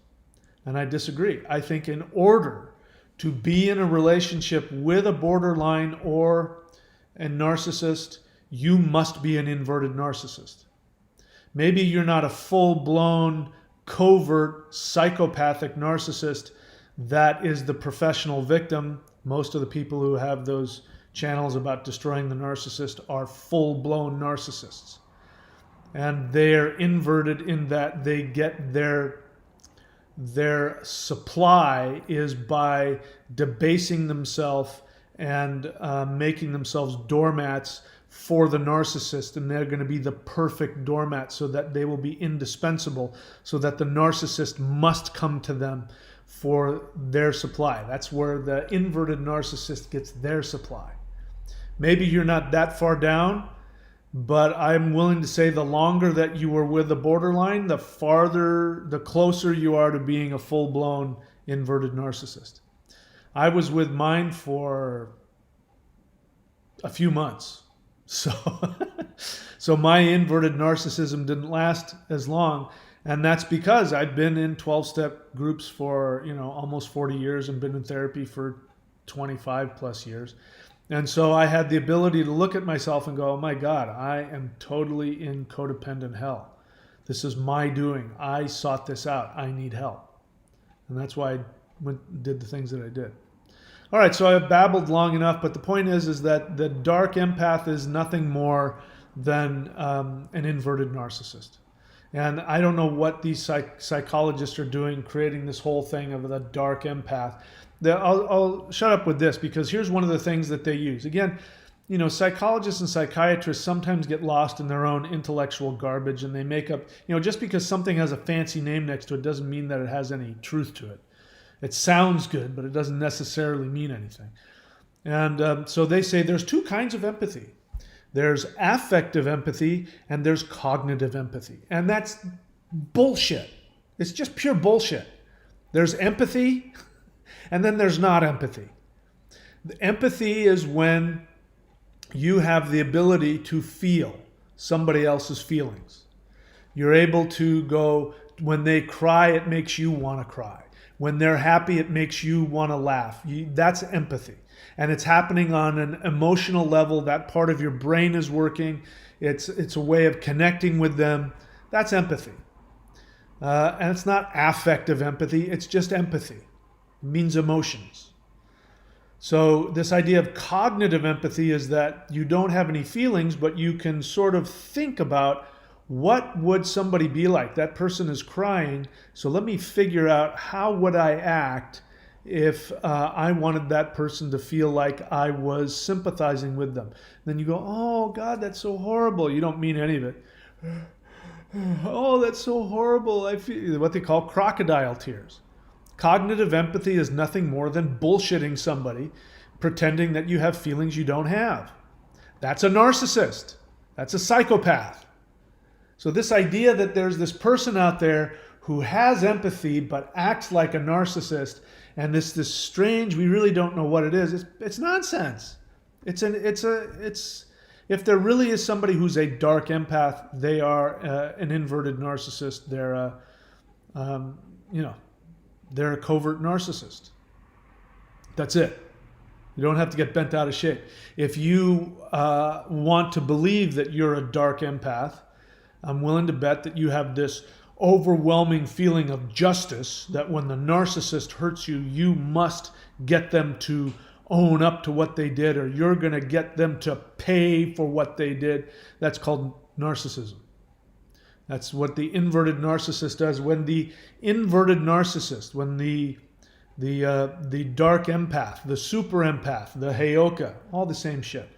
And I disagree. I think in order to be in a relationship with a borderline or a narcissist, you must be an inverted narcissist. Maybe you're not a full-blown, covert, psychopathic narcissist that is the professional victim. Most of the people who have those channels about destroying the narcissist are full-blown narcissists. And they're inverted in that they get their supply is by debasing themselves and making themselves doormats for the narcissist, and they're going to be the perfect doormat so that they will be indispensable, so that the narcissist must come to them for their supply. That's where the inverted narcissist gets their supply. Maybe you're not that far down, but I'm willing to say the longer that you were with the borderline, the closer you are to being a full-blown inverted narcissist. I was with mine for a few months. So my inverted narcissism didn't last as long, and that's because I'd been in 12-step groups for almost 40 years and been in therapy for 25 plus years. And so I had the ability to look at myself and go, oh my God, I am totally in codependent hell. This is my doing. I sought this out. I need help. And that's why I did the things that I did. All right, so I've babbled long enough, but the point is that the dark empath is nothing more than an inverted narcissist. And I don't know what these psychologists are doing, creating this whole thing of the dark empath. I'll shut up with this, because here's one of the things that they use. Again, psychologists and psychiatrists sometimes get lost in their own intellectual garbage, and they make up, just because something has a fancy name next to it doesn't mean that it has any truth to it. It sounds good, but it doesn't necessarily mean anything. And so they say there's two kinds of empathy. There's affective empathy and there's cognitive empathy. And that's bullshit. It's just pure bullshit. There's empathy and then there's not empathy. The empathy is when you have the ability to feel somebody else's feelings. You're able to go, when they cry, it makes you want to cry. When they're happy, it makes you want to laugh. That's empathy. And it's happening on an emotional level. That part of your brain is working. It's a way of connecting with them. That's empathy. And it's not affective empathy. It's just empathy. It means emotions. So this idea of cognitive empathy is that you don't have any feelings, but you can sort of think about, what would somebody be like? That person is crying, so let me figure out how would I act if I wanted that person to feel like I was sympathizing with them. Then you go, oh God, that's so horrible. You don't mean any of it. Oh, that's so horrible. I feel what they call crocodile tears. Cognitive empathy is nothing more than bullshitting somebody, pretending that you have feelings you don't have. That's a narcissist. That's a psychopath. So this idea that there's this person out there who has empathy but acts like a narcissist, and this strange, we really don't know what it is, it's nonsense. It's if there really is somebody who's a dark empath, they are an inverted narcissist. They're they're a covert narcissist. That's it. You don't have to get bent out of shape. If you want to believe that you're a dark empath, I'm willing to bet that you have this overwhelming feeling of justice, that when the narcissist hurts you, you must get them to own up to what they did, or you're going to get them to pay for what they did. That's called narcissism. That's what the inverted narcissist does. When the inverted narcissist, when the dark empath, the super empath, the heyoka, all the same shit.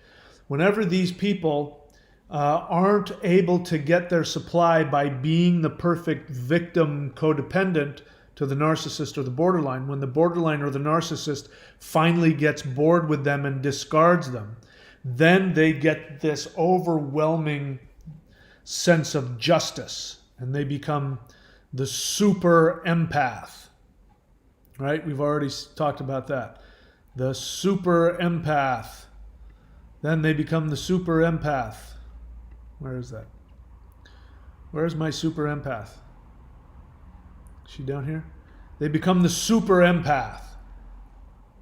Whenever these people aren't able to get their supply by being the perfect victim codependent to the narcissist or the borderline, when the borderline or the narcissist finally gets bored with them and discards them, then they get this overwhelming sense of justice and they become the super empath. Right? We've already talked about that. The super empath. Then they become the super empath. Where is that? Where's my super empath? Is she down here? They become the super empath.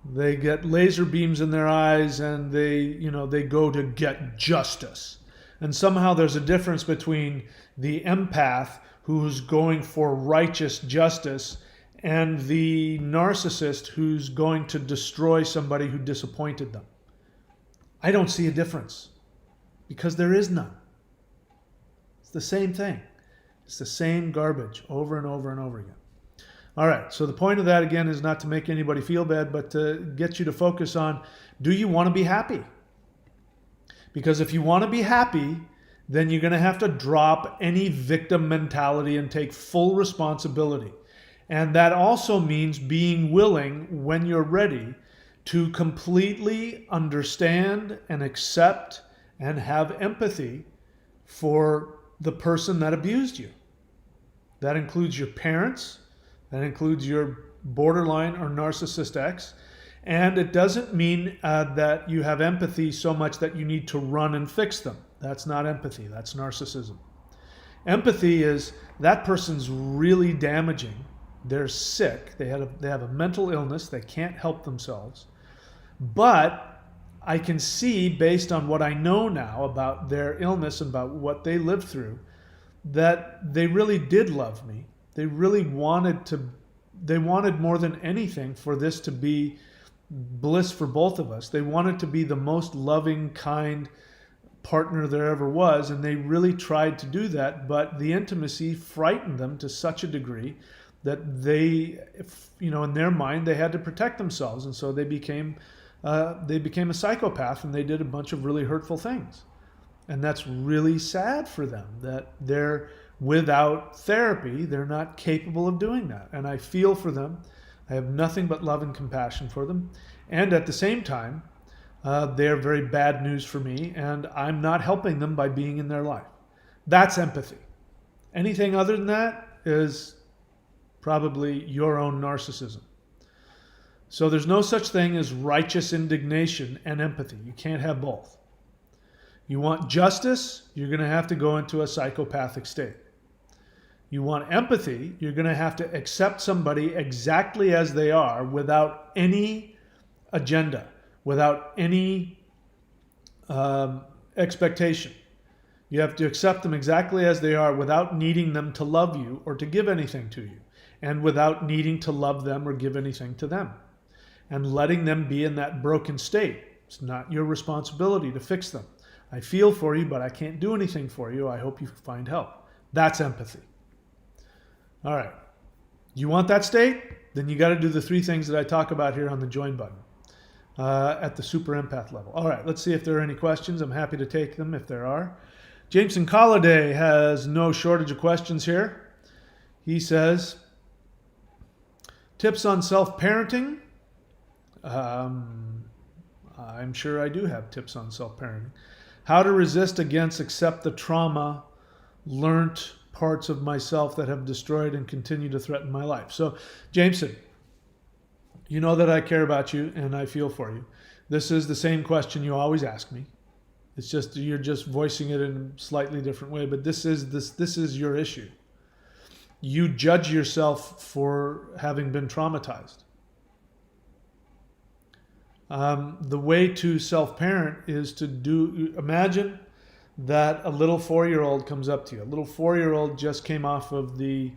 They get laser beams in their eyes and they go to get justice. And somehow there's a difference between the empath who's going for righteous justice and the narcissist who's going to destroy somebody who disappointed them. I don't see a difference because there is none. It's the same thing. It's the same garbage over and over and over again. All right, so the point of that, again, is not to make anybody feel bad, but to get you to focus on, do you want to be happy? Because if you want to be happy, then you're going to have to drop any victim mentality and take full responsibility. And that also means being willing, when you're ready, to completely understand and accept and have empathy for the person that abused you. That includes your parents. That includes your borderline or narcissist ex. And it doesn't mean that you have empathy so much that you need to run and fix them. That's not empathy. That's narcissism. Empathy is that person's really damaging. They're sick. They have a mental illness. They can't help themselves. But I can see, based on what I know now about their illness and about what they lived through, that they really did love me. They really wanted more than anything for this to be bliss for both of us. They wanted to be the most loving, kind partner there ever was, and they really tried to do that, but the intimacy frightened them to such a degree that they, in their mind, they had to protect themselves, and so they became a psychopath, and they did a bunch of really hurtful things. And that's really sad for them, that they're without therapy, they're not capable of doing that. And I feel for them. I have nothing but love and compassion for them. And at the same time, they're very bad news for me, and I'm not helping them by being in their life. That's empathy. Anything other than that is probably your own narcissism. So there's no such thing as righteous indignation and empathy. You can't have both. You want justice, you're going to have to go into a psychopathic state. You want empathy, you're going to have to accept somebody exactly as they are without any agenda, without any expectation. You have to accept them exactly as they are without needing them to love you or to give anything to you, and without needing to love them or give anything to them, and letting them be in that broken state. It's not your responsibility to fix them. I feel for you, but I can't do anything for you. I hope you find help. That's empathy. All right. You want that state? Then you got to do the 3 things that I talk about here on the join button at the super empath level. All right. Let's see if there are any questions. I'm happy to take them if there are. Jameson Colliday has no shortage of questions here. He says, Tips on self-parenting. I'm sure I do have tips on self-parenting. How to resist against, accept the trauma, learnt parts of myself that have destroyed and continue to threaten my life. So, Jameson, you know that I care about you and I feel for you. This is the same question you always ask me. It's just you're just voicing it in a slightly different way, but this is your issue. You judge yourself for having been traumatized. The way to self-parent is to imagine that a little 4-year-old comes up to you. A little 4-year-old just came off of the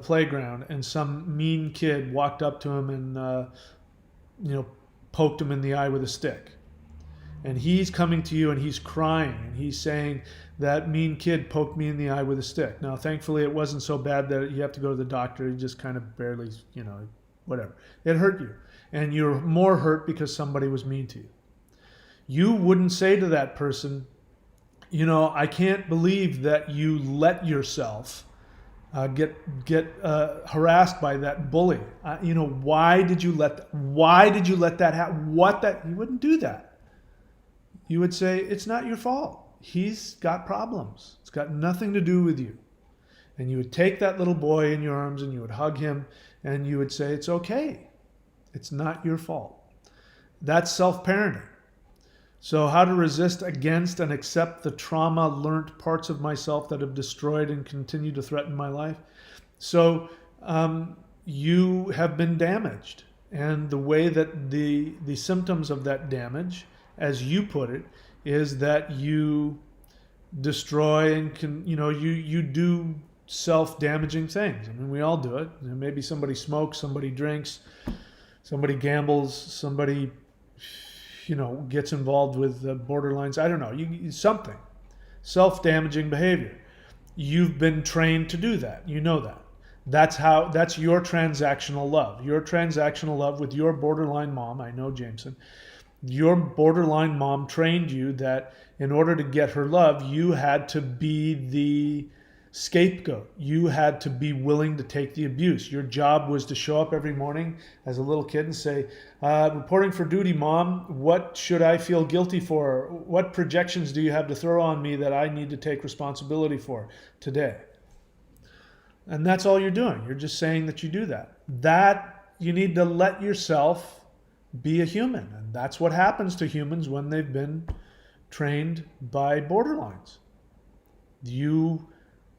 playground, and some mean kid walked up to him and poked him in the eye with a stick. And he's coming to you and he's crying and he's saying, that mean kid poked me in the eye with a stick. Now, thankfully, it wasn't so bad that you have to go to the doctor. He just kind of barely, whatever. It hurt you. And you're more hurt because somebody was mean to you. You wouldn't say to that person, I can't believe that you let yourself get harassed by that bully. Why did you let that happen? You wouldn't do that. You would say, it's not your fault. He's got problems. It's got nothing to do with you. And you would take that little boy in your arms and you would hug him and you would say, it's okay. It's not your fault. That's self-parenting. So how to resist against and accept the trauma, learnt parts of myself that have destroyed and continue to threaten my life. So you have been damaged. And the way that the symptoms of that damage, as you put it, is that you destroy and you do self-damaging things. I mean, we all do it. Maybe somebody smokes, somebody drinks, somebody gambles, somebody gets involved with borderlines. I don't know. Something. Self-damaging behavior. You've been trained to do that. You know that. That's your transactional love. Your transactional love with your borderline mom. I know, Jameson. Your borderline mom trained you that in order to get her love, you had to be the scapegoat. You had to be willing to take the abuse. Your job was to show up every morning as a little kid and say, reporting for duty, Mom, what should I feel guilty for? What projections do you have to throw on me that I need to take responsibility for today? And that's all you're doing. You're just saying that you do that. That you need to let yourself be a human. And that's what happens to humans when they've been trained by borderlines.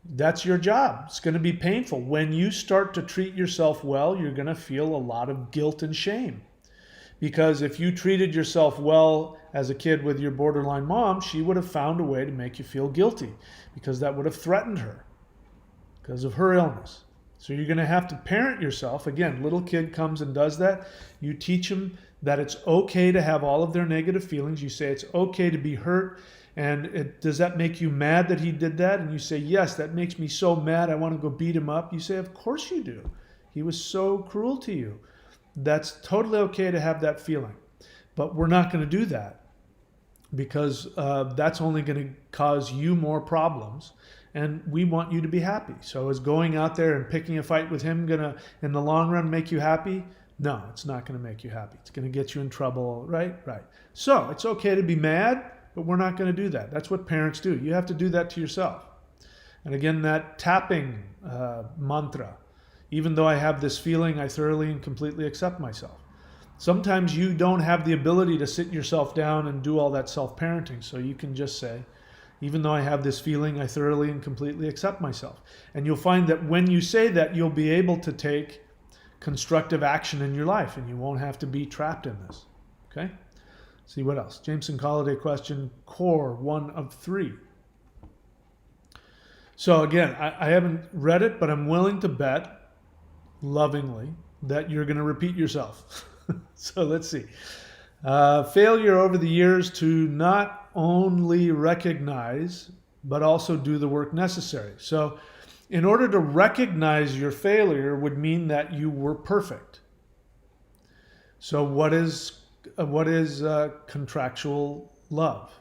That's your job. It's going to be painful. When you start to treat yourself well, you're going to feel a lot of guilt and shame. Because if you treated yourself well as a kid with your borderline mom, she would have found a way to make you feel guilty because that would have threatened her because of her illness. So you're going to have to parent yourself. Again, little kid comes and does that. You teach them that it's okay to have all of their negative feelings. You say it's okay to be hurt. And does that make you mad that he did that? And you say, yes, that makes me so mad. I want to go beat him up. You say, of course you do. He was so cruel to you. That's totally okay to have that feeling. But we're not going to do that because that's only going to cause you more problems. And we want you to be happy. So is going out there and picking a fight with him going to, in the long run, make you happy? No, it's not going to make you happy. It's going to get you in trouble, right? Right. So it's okay to be mad, but we're not going to do that. That's what parents do. You have to do that to yourself. And again, that tapping mantra, even though I have this feeling, I thoroughly and completely accept myself. Sometimes you don't have the ability to sit yourself down and do all that self-parenting. So you can just say, even though I have this feeling, I thoroughly and completely accept myself. And you'll find that when you say that, you'll be able to take constructive action in your life and you won't have to be trapped in this. Okay? See what else. Jameson Colliday question, core 1 of 3. So again, I haven't read it, but I'm willing to bet, lovingly, that you're going to repeat yourself. So let's see. Failure over the years to not only recognize, but also do the work necessary. So in order to recognize your failure would mean that you were perfect. So what is contractual love?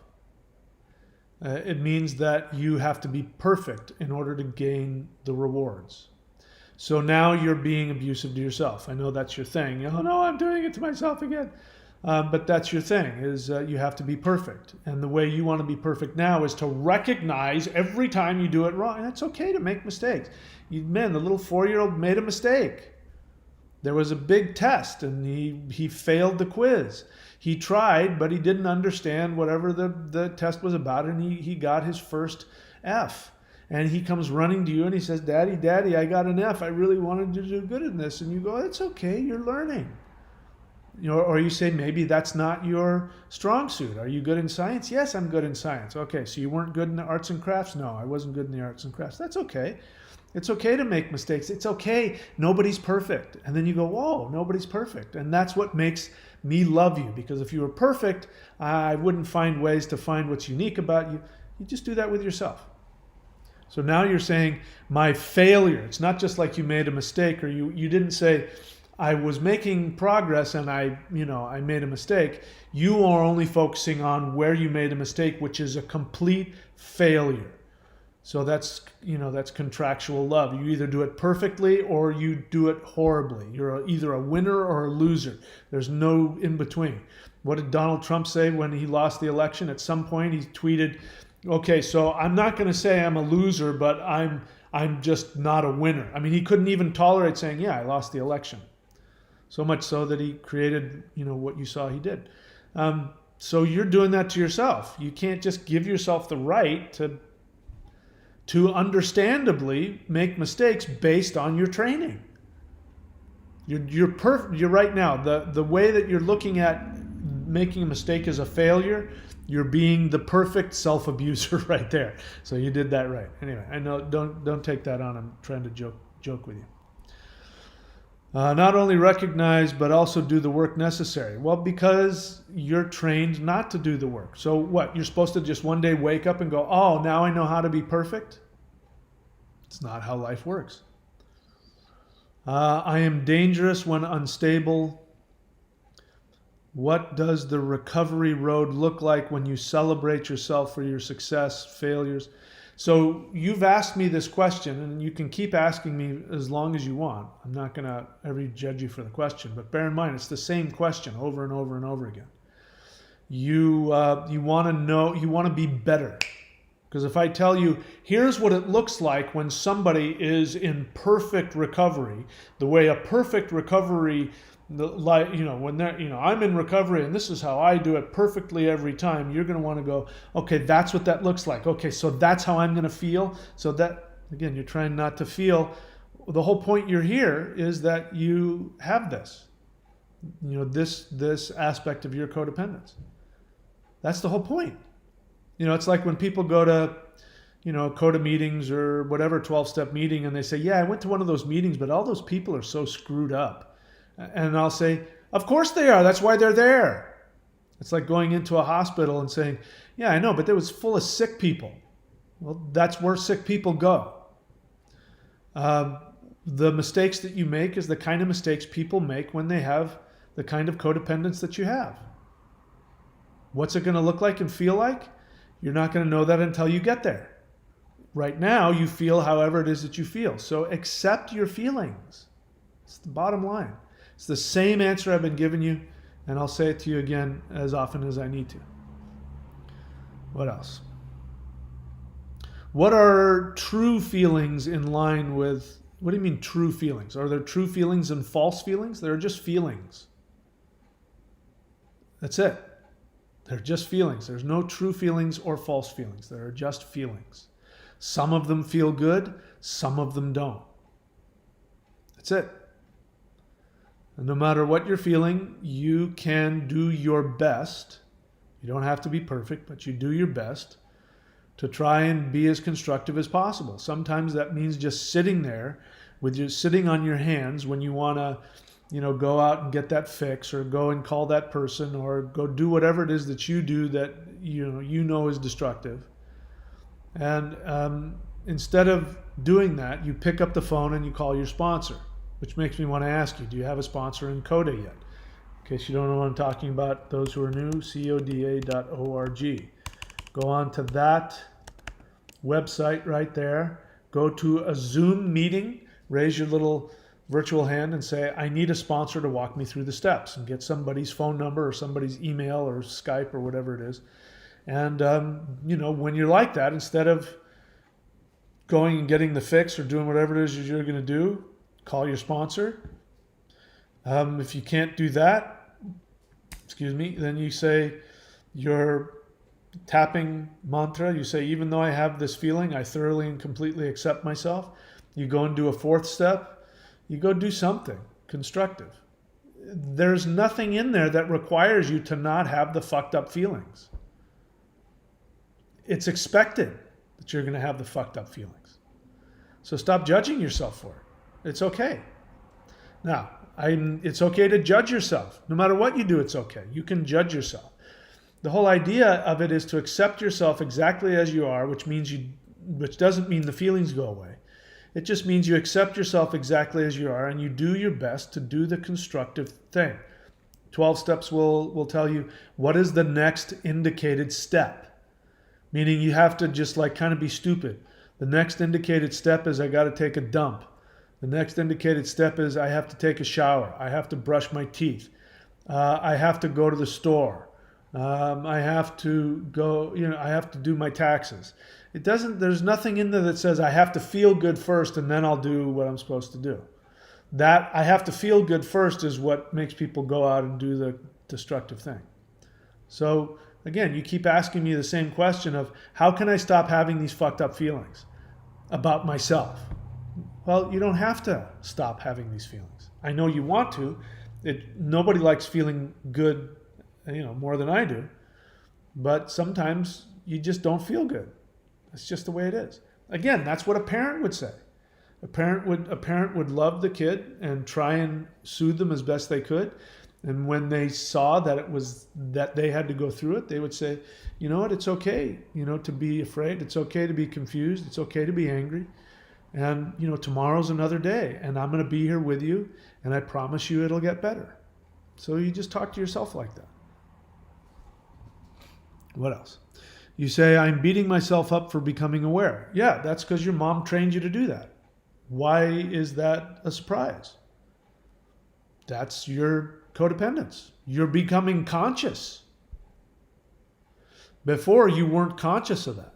It means that you have to be perfect in order to gain the rewards. So now you're being abusive to yourself. I know that's your thing. Oh no, I'm doing it to myself again. But that's your thing, is you have to be perfect. And the way you want to be perfect now is to recognize every time you do it wrong. And it's okay to make mistakes. Man, the little 4-year-old made a mistake. There was a big test and he failed the quiz. He tried, but he didn't understand whatever the test was about, and he got his first F. And he comes running to you and he says, Daddy, Daddy, I got an F. I really wanted to do good in this. And you go, it's okay, you're learning. Or you say, maybe that's not your strong suit. Are you good in science? Yes, I'm good in science. Okay, so you weren't good in the arts and crafts? No, I wasn't good in the arts and crafts. That's okay. It's okay to make mistakes. It's okay. Nobody's perfect. And then you go, whoa, nobody's perfect. And that's what makes me love you. Because if you were perfect, I wouldn't find ways to find what's unique about you. You just do that with yourself. So now you're saying, my failure. It's not just like you made a mistake, or you didn't say, I was making progress and I made a mistake. You are only focusing on where you made a mistake, which is a complete failure. So that's contractual love. You either do it perfectly or you do it horribly. You're either a winner or a loser. There's no in between. What did Donald Trump say when he lost the election? At some point he tweeted, okay, so I'm not going to say I'm a loser, but I'm just not a winner. I mean, he couldn't even tolerate saying, yeah, I lost the election. So much so that he created, what you saw he did. So you're doing that to yourself. You can't just give yourself the right to understandably make mistakes based on your training. You're perfect. You're right now. The way that you're looking at making a mistake as a failure, you're being the perfect self-abuser right there. So you did that right. Anyway, I know. Don't take that on. I'm trying to joke with you. Not only recognize, but also do the work necessary. Well, because you're trained not to do the work. So what? You're supposed to just one day wake up and go, oh, now I know how to be perfect? It's not how life works. I am dangerous when unstable. What does the recovery road look like when you celebrate yourself for your success, failures? So you've asked me this question, and you can keep asking me as long as you want. I'm not going to ever judge you for the question, but bear in mind, it's the same question over and over and over again. You want to know, you want to be better. Because if I tell you, here's what it looks like when somebody is in perfect recovery, the way a perfect recovery, when they're, I'm in recovery and this is how I do it perfectly every time, you're going to want to go, okay, that's what that looks like. Okay, so that's how I'm going to feel. So that, again, you're trying not to feel. The whole point you're here is that you have this, this aspect of your codependence. That's the whole point. It's like when people go to, CODA meetings or whatever, 12-step meeting, and they say, yeah, I went to one of those meetings, but all those people are so screwed up. And I'll say, of course they are. That's why they're there. It's like going into a hospital and saying, yeah, I know, but it was full of sick people. Well, that's where sick people go. The mistakes that you make is the kind of mistakes people make when they have the kind of codependence that you have. What's it going to look like and feel like? You're not going to know that until you get there. Right now, you feel however it is that you feel. So accept your feelings. It's the bottom line. It's the same answer I've been giving you, and I'll say it to you again as often as I need to. What else? What are true feelings in line with, what do you mean true feelings? Are there true feelings and false feelings? They're just feelings. That's it. They're just feelings. There's no true feelings or false feelings. There are just feelings. Some of them feel good, some of them don't. That's it. And no matter what you're feeling, you can do your best. You don't have to be perfect, but you do your best to try and be as constructive as possible. Sometimes that means just sitting there with you sitting on your hands when you want to, go out and get that fix, or go and call that person, or go do whatever it is that you do that you know is destructive. And instead of doing that, you pick up the phone and you call your sponsor. Which makes me want to ask you, do you have a sponsor in CODA yet? In case you don't know what I'm talking about, those who are new, coda.org. Go on to that website right there. Go to a Zoom meeting, raise your little virtual hand and say, I need a sponsor to walk me through the steps, and get somebody's phone number or somebody's email or Skype or whatever it is. And, when you're like that, instead of going and getting the fix or doing whatever it is you're going to do, call your sponsor. If you can't do that, then you say your tapping mantra. You say, even though I have this feeling, I thoroughly and completely accept myself. You go and do a fourth step. You go do something constructive. There's nothing in there that requires you to not have the fucked up feelings. It's expected that you're going to have the fucked up feelings. So stop judging yourself for it. It's okay. Now, it's okay to judge yourself. No matter what you do, it's okay. You can judge yourself. The whole idea of it is to accept yourself exactly as you are, which doesn't mean the feelings go away. It just means you accept yourself exactly as you are, and you do your best to do the constructive thing. 12 steps will tell you what is the next indicated step. Meaning you have to just kind of be stupid. The next indicated step is I got to take a dump. The next indicated step is I have to take a shower. I have to brush my teeth. I have to go to the store. I have to go, I have to do my taxes. There's nothing in there that says I have to feel good first and then I'll do what I'm supposed to do. That I have to feel good first is what makes people go out and do the destructive thing. So again, you keep asking me the same question of how can I stop having these fucked up feelings about myself? Well, you don't have to stop having these feelings. I know you want to. Nobody likes feeling good, more than I do. But sometimes you just don't feel good. That's just the way it is. Again, that's what a parent would say. A parent would love the kid and try and soothe them as best they could. And when they saw that they had to go through it, they would say, you know what, it's okay, to be afraid. It's okay to be confused. It's okay to be angry. And, tomorrow's another day and I'm going to be here with you and I promise you it'll get better. So you just talk to yourself like that. What else? You say, I'm beating myself up for becoming aware. Yeah, that's because your mom trained you to do that. Why is that a surprise? That's your codependence. You're becoming conscious. Before, you weren't conscious of that.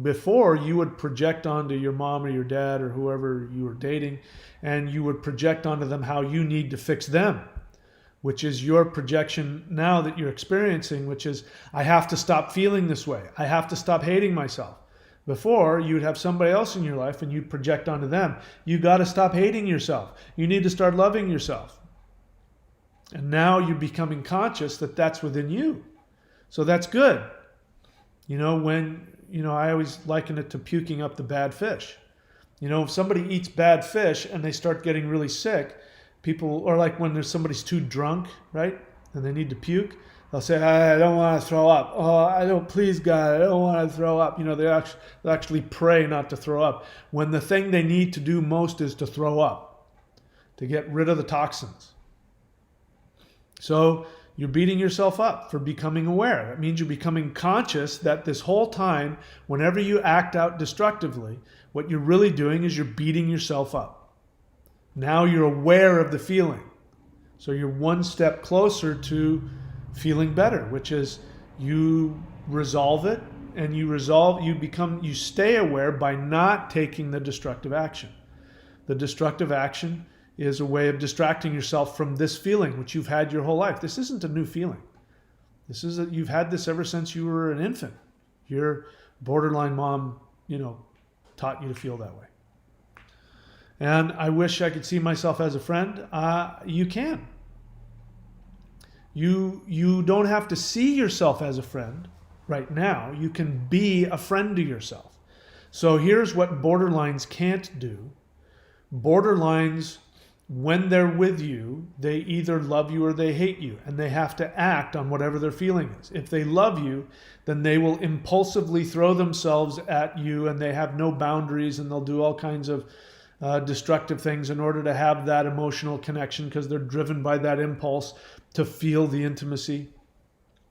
Before, you would project onto your mom or your dad or whoever you were dating, and you would project onto them how you need to fix them, which is your projection now that you're experiencing, which is, I have to stop feeling this way. I have to stop hating myself. Before, you'd have somebody else in your life and you'd project onto them. You got to stop hating yourself. You need to start loving yourself. And now you're becoming conscious that that's within you. So that's good. I always liken it to puking up the bad fish. If somebody eats bad fish and they start getting really sick, or like when somebody's too drunk, right? And they need to puke, they'll say, I don't want to throw up. Oh, please God, I don't want to throw up. They actually pray not to throw up when the thing they need to do most is to throw up, to get rid of the toxins. So you're beating yourself up for becoming aware. That means you're becoming conscious that this whole time, whenever you act out destructively, what you're really doing is you're beating yourself up. Now you're aware of the feeling. So you're one step closer to feeling better, which is you resolve it and you stay aware by not taking the destructive action. The destructive action is a way of distracting yourself from this feeling, which you've had your whole life. This isn't a new feeling. You've had this ever since you were an infant. Your borderline mom, taught you to feel that way. And I wish I could see myself as a friend. You can. You don't have to see yourself as a friend right now. You can be a friend to yourself. So here's what borderlines can't do. Borderlines, when they're with you, they either love you or they hate you, and they have to act on whatever their feeling is. If they love you, then they will impulsively throw themselves at you, and they have no boundaries, and they'll do all kinds of destructive things in order to have that emotional connection because they're driven by that impulse to feel the intimacy.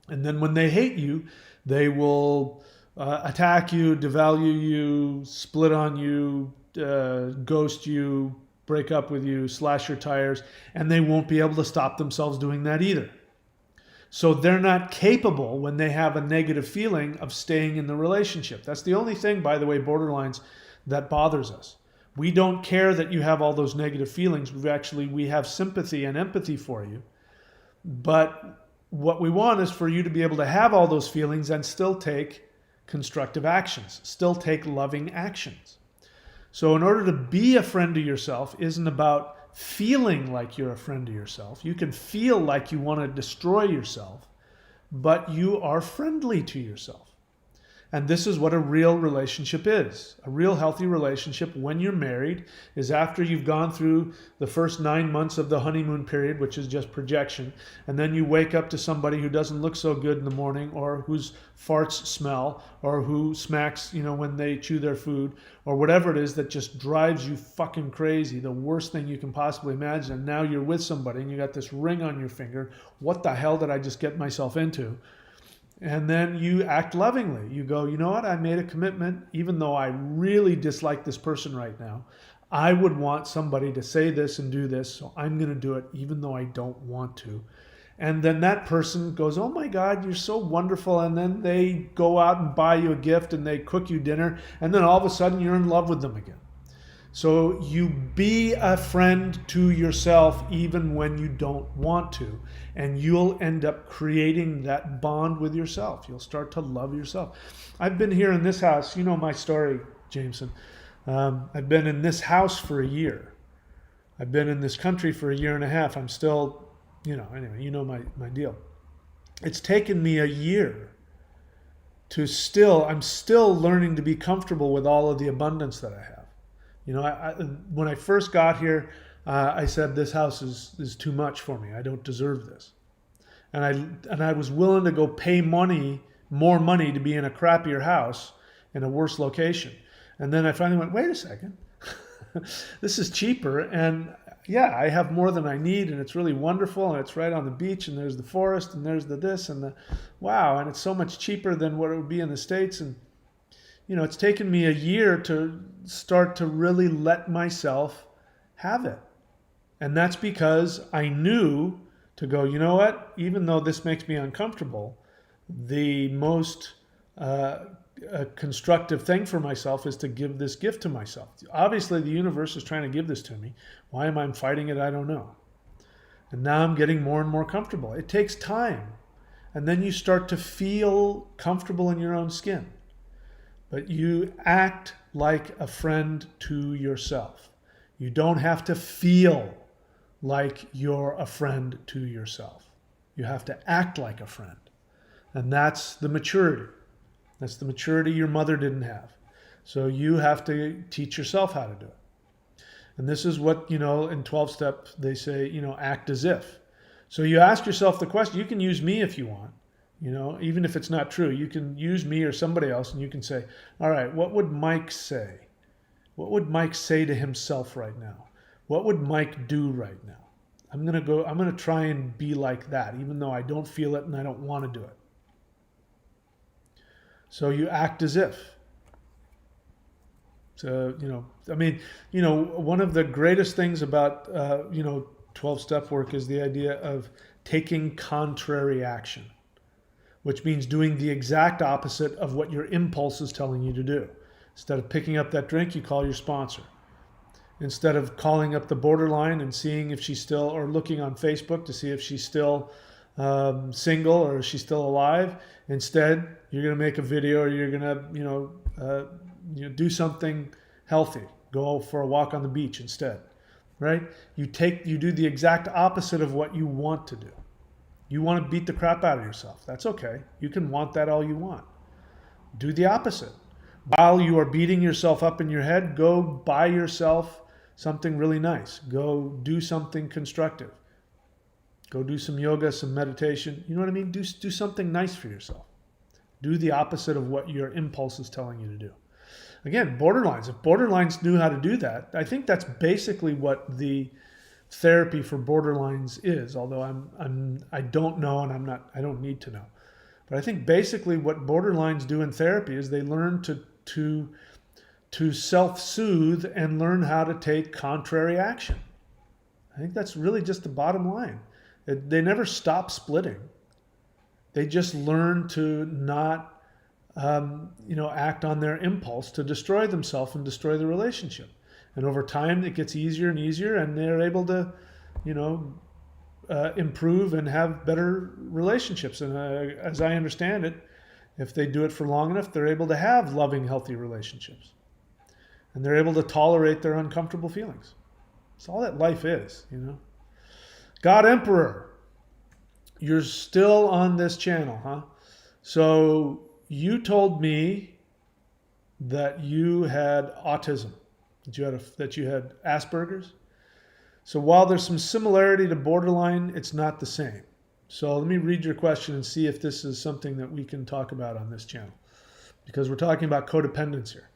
And then when they hate you, they will attack you, devalue you, split on you, ghost you, break up with you, slash your tires, and they won't be able to stop themselves doing that either. So they're not capable, when they have a negative feeling, of staying in the relationship. That's the only thing, by the way, borderlines, that bothers us. We don't care that you have all those negative feelings. We have sympathy and empathy for you. But what we want is for you to be able to have all those feelings and still take constructive actions, still take loving actions. So in order to be a friend to yourself isn't about feeling like you're a friend to yourself. You can feel like you want to destroy yourself, but you are friendly to yourself. And this is what a real relationship is. A real healthy relationship when you're married is after you've gone through the first 9 months of the honeymoon period, which is just projection, and then you wake up to somebody who doesn't look so good in the morning, or whose farts smell, or who smacks, when they chew their food, or whatever it is that just drives you fucking crazy, the worst thing you can possibly imagine. And now you're with somebody and you got this ring on your finger. What the hell did I just get myself into? And then you act lovingly. You go, you know what? I made a commitment, even though I really dislike this person right now. I would want somebody to say this and do this, so I'm going to do it even though I don't want to. And then that person goes, oh my God, you're so wonderful. And then they go out and buy you a gift and they cook you dinner. And then all of a sudden you're in love with them again. So you be a friend to yourself even when you don't want to, and you'll end up creating that bond with yourself. You'll start to love yourself. I've been here in this house. You know my story, Jameson. I've been in this house for a year. I've been in this country for a year and a half. I'm still, anyway, you know my deal. It's taken me a year I'm still learning to be comfortable with all of the abundance that I have. When I first got here, I said, this house is too much for me. I don't deserve this. And I was willing to go pay more money to be in a crappier house in a worse location. And then I finally went, wait a second, this is cheaper. And yeah, I have more than I need, and it's really wonderful, and it's right on the beach, and there's the forest, and there's the this, and the wow, and it's so much cheaper than what it would be in the States. And it's taken me a year to start to really let myself have it. And that's because I knew to go, you know what, even though this makes me uncomfortable, the most constructive thing for myself is to give this gift to myself. Obviously, the universe is trying to give this to me. Why am I fighting it? I don't know. And now I'm getting more and more comfortable. It takes time. And then you start to feel comfortable in your own skin. But you act like a friend to yourself. You don't have to feel like you're a friend to yourself. You have to act like a friend. And that's the maturity. That's the maturity your mother didn't have. So you have to teach yourself how to do it. And this is what, in 12-step, they say, act as if. So you ask yourself the question. You can use me if you want. Even if it's not true, you can use me or somebody else, and you can say, all right, what would Mike say? What would Mike say to himself right now? What would Mike do right now? I'm going to try and be like that, even though I don't feel it and I don't want to do it. So you act as if. So, one of the greatest things about, 12-step work is the idea of taking contrary action, which means doing the exact opposite of what your impulse is telling you to do. Instead of picking up that drink, you call your sponsor. Instead of calling up the borderline and seeing if she's still, or looking on Facebook to see if she's still single or is she still alive, instead you're going to make a video, or you're going to do something healthy. Go for a walk on the beach instead, right? You do the exact opposite of what you want to do. You want to beat the crap out of yourself. That's okay. You can want that all you want. Do the opposite. While you are beating yourself up in your head, go buy yourself something really nice. Go do something constructive. Go do some yoga, some meditation. You know what I mean? Do something nice for yourself. Do the opposite of what your impulse is telling you to do. Again, borderlines. If borderlines knew how to do that, I think that's basically what the therapy for borderlines is, although I don't know, and I don't need to know. But I think basically what borderlines do in therapy is they learn to to self-soothe and learn how to take contrary action. I think that's really just the bottom line. They never stop splitting. They just learn to not, act on their impulse to destroy themselves and destroy the relationship. And over time, it gets easier and easier, and they're able to, improve and have better relationships. And as I understand it, if they do it for long enough, they're able to have loving, healthy relationships. And they're able to tolerate their uncomfortable feelings. It's all that life is, God Emperor, you're still on this channel, huh? So you told me that you had autism, that you had Asperger's. So while there's some similarity to borderline, it's not the same. So let me read your question and see if this is something that we can talk about on this channel, because we're talking about codependence here.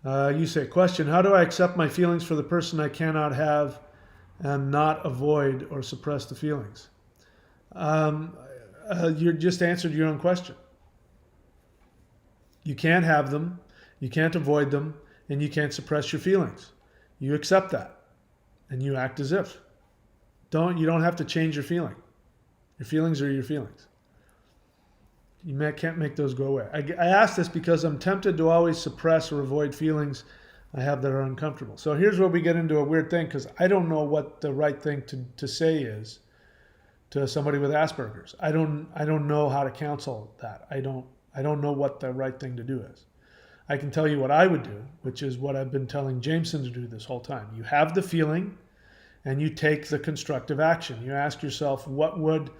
You say, question, how do I accept my feelings for the person I cannot have and not avoid or suppress the feelings? You just answered your own question. You can't have them, you can't avoid them, and you can't suppress your feelings. You accept that, and you act as if. You don't have to change your feeling. Your feelings are your feelings. You can't make those go away. I ask this because I'm tempted to always suppress or avoid feelings I have that are uncomfortable. So here's where we get into a weird thing, because I don't know what the right thing to say is to somebody with Asperger's. I don't know how to counsel that. I don't know what the right thing to do is. I can tell you what I would do, which is what I've been telling Jameson to do this whole time. You have the feeling, and you take the constructive action. You ask yourself, what would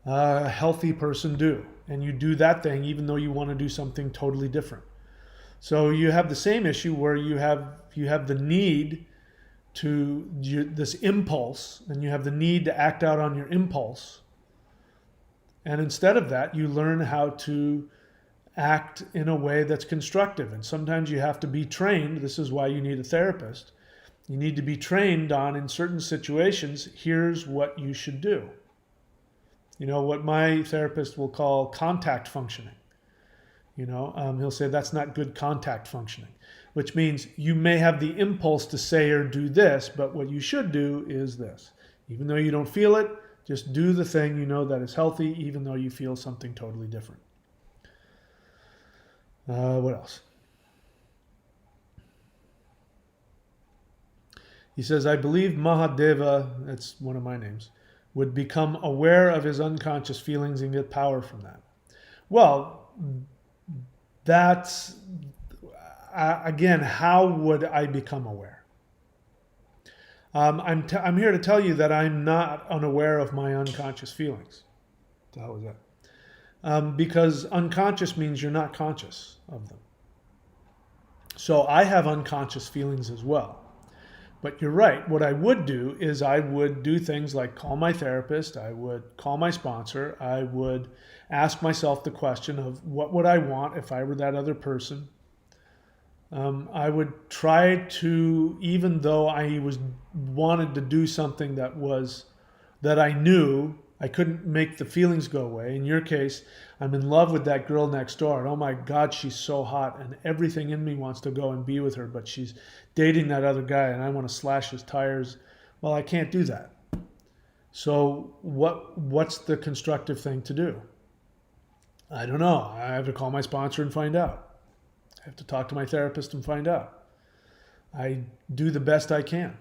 a healthy person do? And you do that thing even though you want to do something totally different. So you have the same issue where you have the need to this impulse, and you have the need to act out on your impulse. And instead of that, you learn how to act in a way that's constructive. And sometimes you have to be trained. This is why you need a therapist. You need to be trained on, in certain situations, here's what you should do. What my therapist will call contact functioning. He'll say that's not good contact functioning, which means you may have the impulse to say or do this, but what you should do is this. Even though you don't feel it, just do the thing that is healthy, even though you feel something totally different. What else? He says, I believe Mahadeva, that's one of my names, would become aware of his unconscious feelings and get power from that. Well, that's, again, how would I become aware? I'm here to tell you that I'm not unaware of my unconscious feelings. What the hell is that? Because unconscious means you're not conscious of them. So I have unconscious feelings as well. But you're right. What I would do is I would do things like call my therapist. I would call my sponsor. I would ask myself the question of what would I want if I were that other person. I would try to, even though I wanted to do something that I knew I couldn't make the feelings go away. In your case, I'm in love with that girl next door, and oh my God, she's so hot, and everything in me wants to go and be with her, but she's dating that other guy, and I want to slash his tires. Well, I can't do that. So what's the constructive thing to do? I don't know. I have to call my sponsor and find out. I have to talk to my therapist and find out. I do the best I can.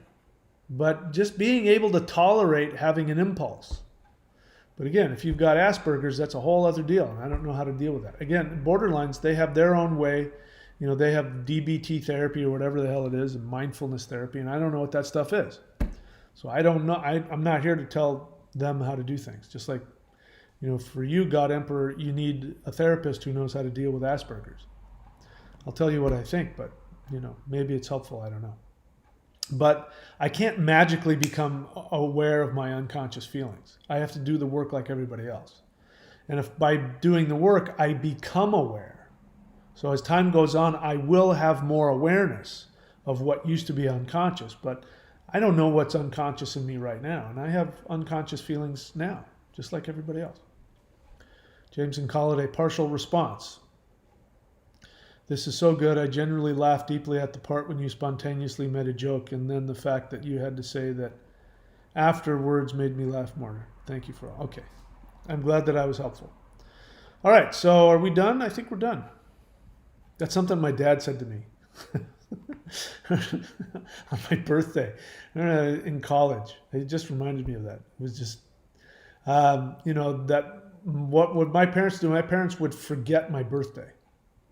But just being able to tolerate having an impulse. But again, if you've got Asperger's, that's a whole other deal, and I don't know how to deal with that. Again, borderlines, they have their own way. They have DBT therapy or whatever the hell it is, and mindfulness therapy, and I don't know what that stuff is. So I don't know. I'm not here to tell them how to do things. Just like, for you, God Emperor, you need a therapist who knows how to deal with Asperger's. I'll tell you what I think, but, maybe it's helpful. I don't know. But I can't magically become aware of my unconscious feelings. I have to do the work like everybody else. And if by doing the work, I become aware. So as time goes on, I will have more awareness of what used to be unconscious. But I don't know what's unconscious in me right now. And I have unconscious feelings now, just like everybody else. James can call it a partial response. This is so good. I genuinely laughed deeply at the part when you spontaneously made a joke, and then the fact that you had to say that afterwards made me laugh more. Thank you for all. Okay. I'm glad that I was helpful. All right, so are we done? I think we're done. That's something my dad said to me on my birthday in college. It just reminded me of that. It was just, that what would my parents do? My parents would forget my birthday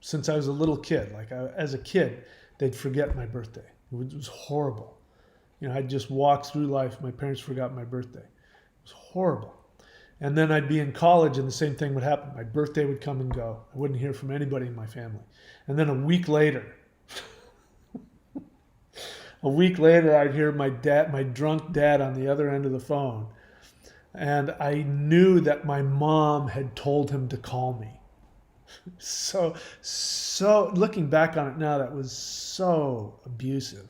since I was a little kid. As a kid, they'd forget my birthday. It was horrible. I'd just walk through life. My parents forgot my birthday. It was horrible. And then I'd be in college and the same thing would happen. My birthday would come and go. I wouldn't hear from anybody in my family. And then a week later, I'd hear my drunk dad on the other end of the phone. And I knew that my mom had told him to call me. So looking back on it now, that was so abusive.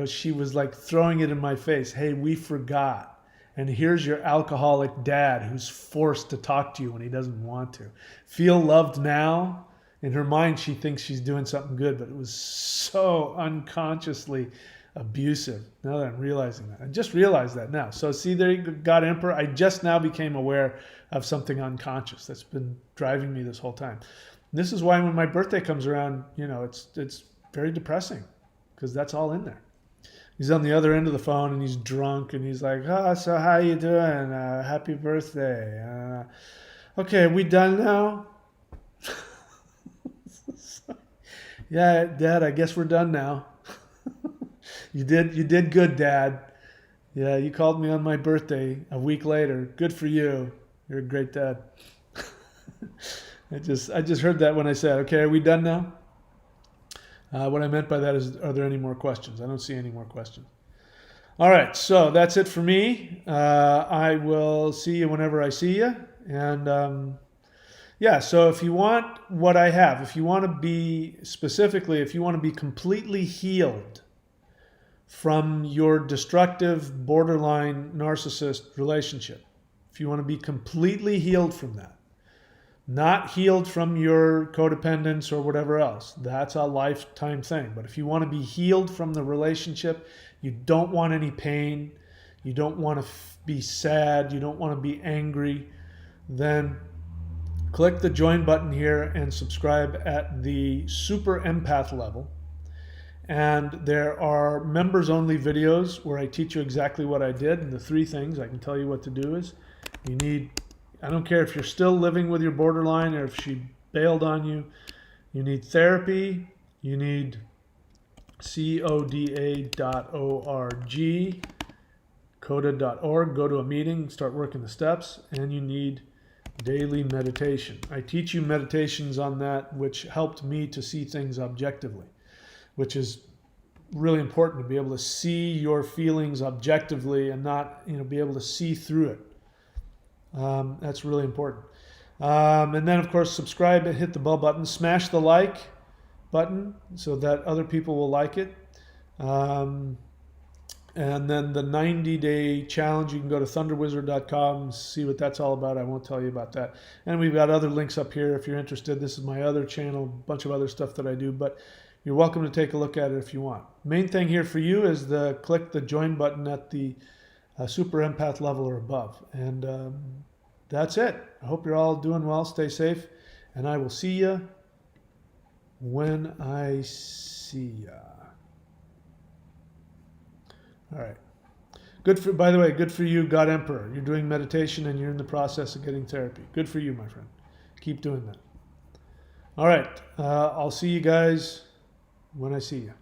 She was like throwing it in my face. Hey, we forgot. And here's your alcoholic dad who's forced to talk to you when he doesn't want to. Feel loved now? In her mind, she thinks she's doing something good, but it was so unconsciously abusive. Now that I'm realizing that. I just realized that now. So see, there you go, Emperor. I just now became aware of something unconscious that's been driving me this whole time. And this is why when my birthday comes around, it's very depressing because that's all in there. He's on the other end of the phone and he's drunk and he's like, "Oh, so how you doing? Happy birthday. Okay, we done now?" Yeah, Dad, I guess we're done now. You did good, Dad. Yeah, you called me on my birthday a week later. Good for you. You're a great dad. I just heard that when I said, "Okay, are we done now?" What I meant by that is, are there any more questions? I don't see any more questions. All right, so that's it for me. I will see you whenever I see you. And so if you want what I have, if you want to be completely healed from your destructive, borderline narcissist relationship, if you want to be completely healed from that, not healed from your codependence or whatever else. That's a lifetime thing. But if you want to be healed from the relationship, you don't want any pain, you don't want to be sad, you don't want to be angry, then click the join button here and subscribe at the super empath level. And there are members only videos where I teach you exactly what I did. And the 3 things I can tell you what to do is I don't care if you're still living with your borderline or if she bailed on you. You need therapy. You need coda.org, coda.org. Go to a meeting, start working the steps, and you need daily meditation. I teach you meditations on that, which helped me to see things objectively, which is really important, to be able to see your feelings objectively and not, be able to see through it. That's really important. And then, of course, subscribe and hit the bell button. Smash the like button so that other people will like it. And then the 90-day challenge, you can go to thunderwizard.com, see what that's all about. I won't tell you about that. And we've got other links up here if you're interested. This is my other channel, a bunch of other stuff that I do, but you're welcome to take a look at it if you want. Main thing here for you is click the join button at the super empath level or above. And that's it. I hope you're all doing well. Stay safe. And I will see you when I see ya. All right. By the way, good for you, God Emperor. You're doing meditation and you're in the process of getting therapy. Good for you, my friend. Keep doing that. All right. I'll see you guys when I see you.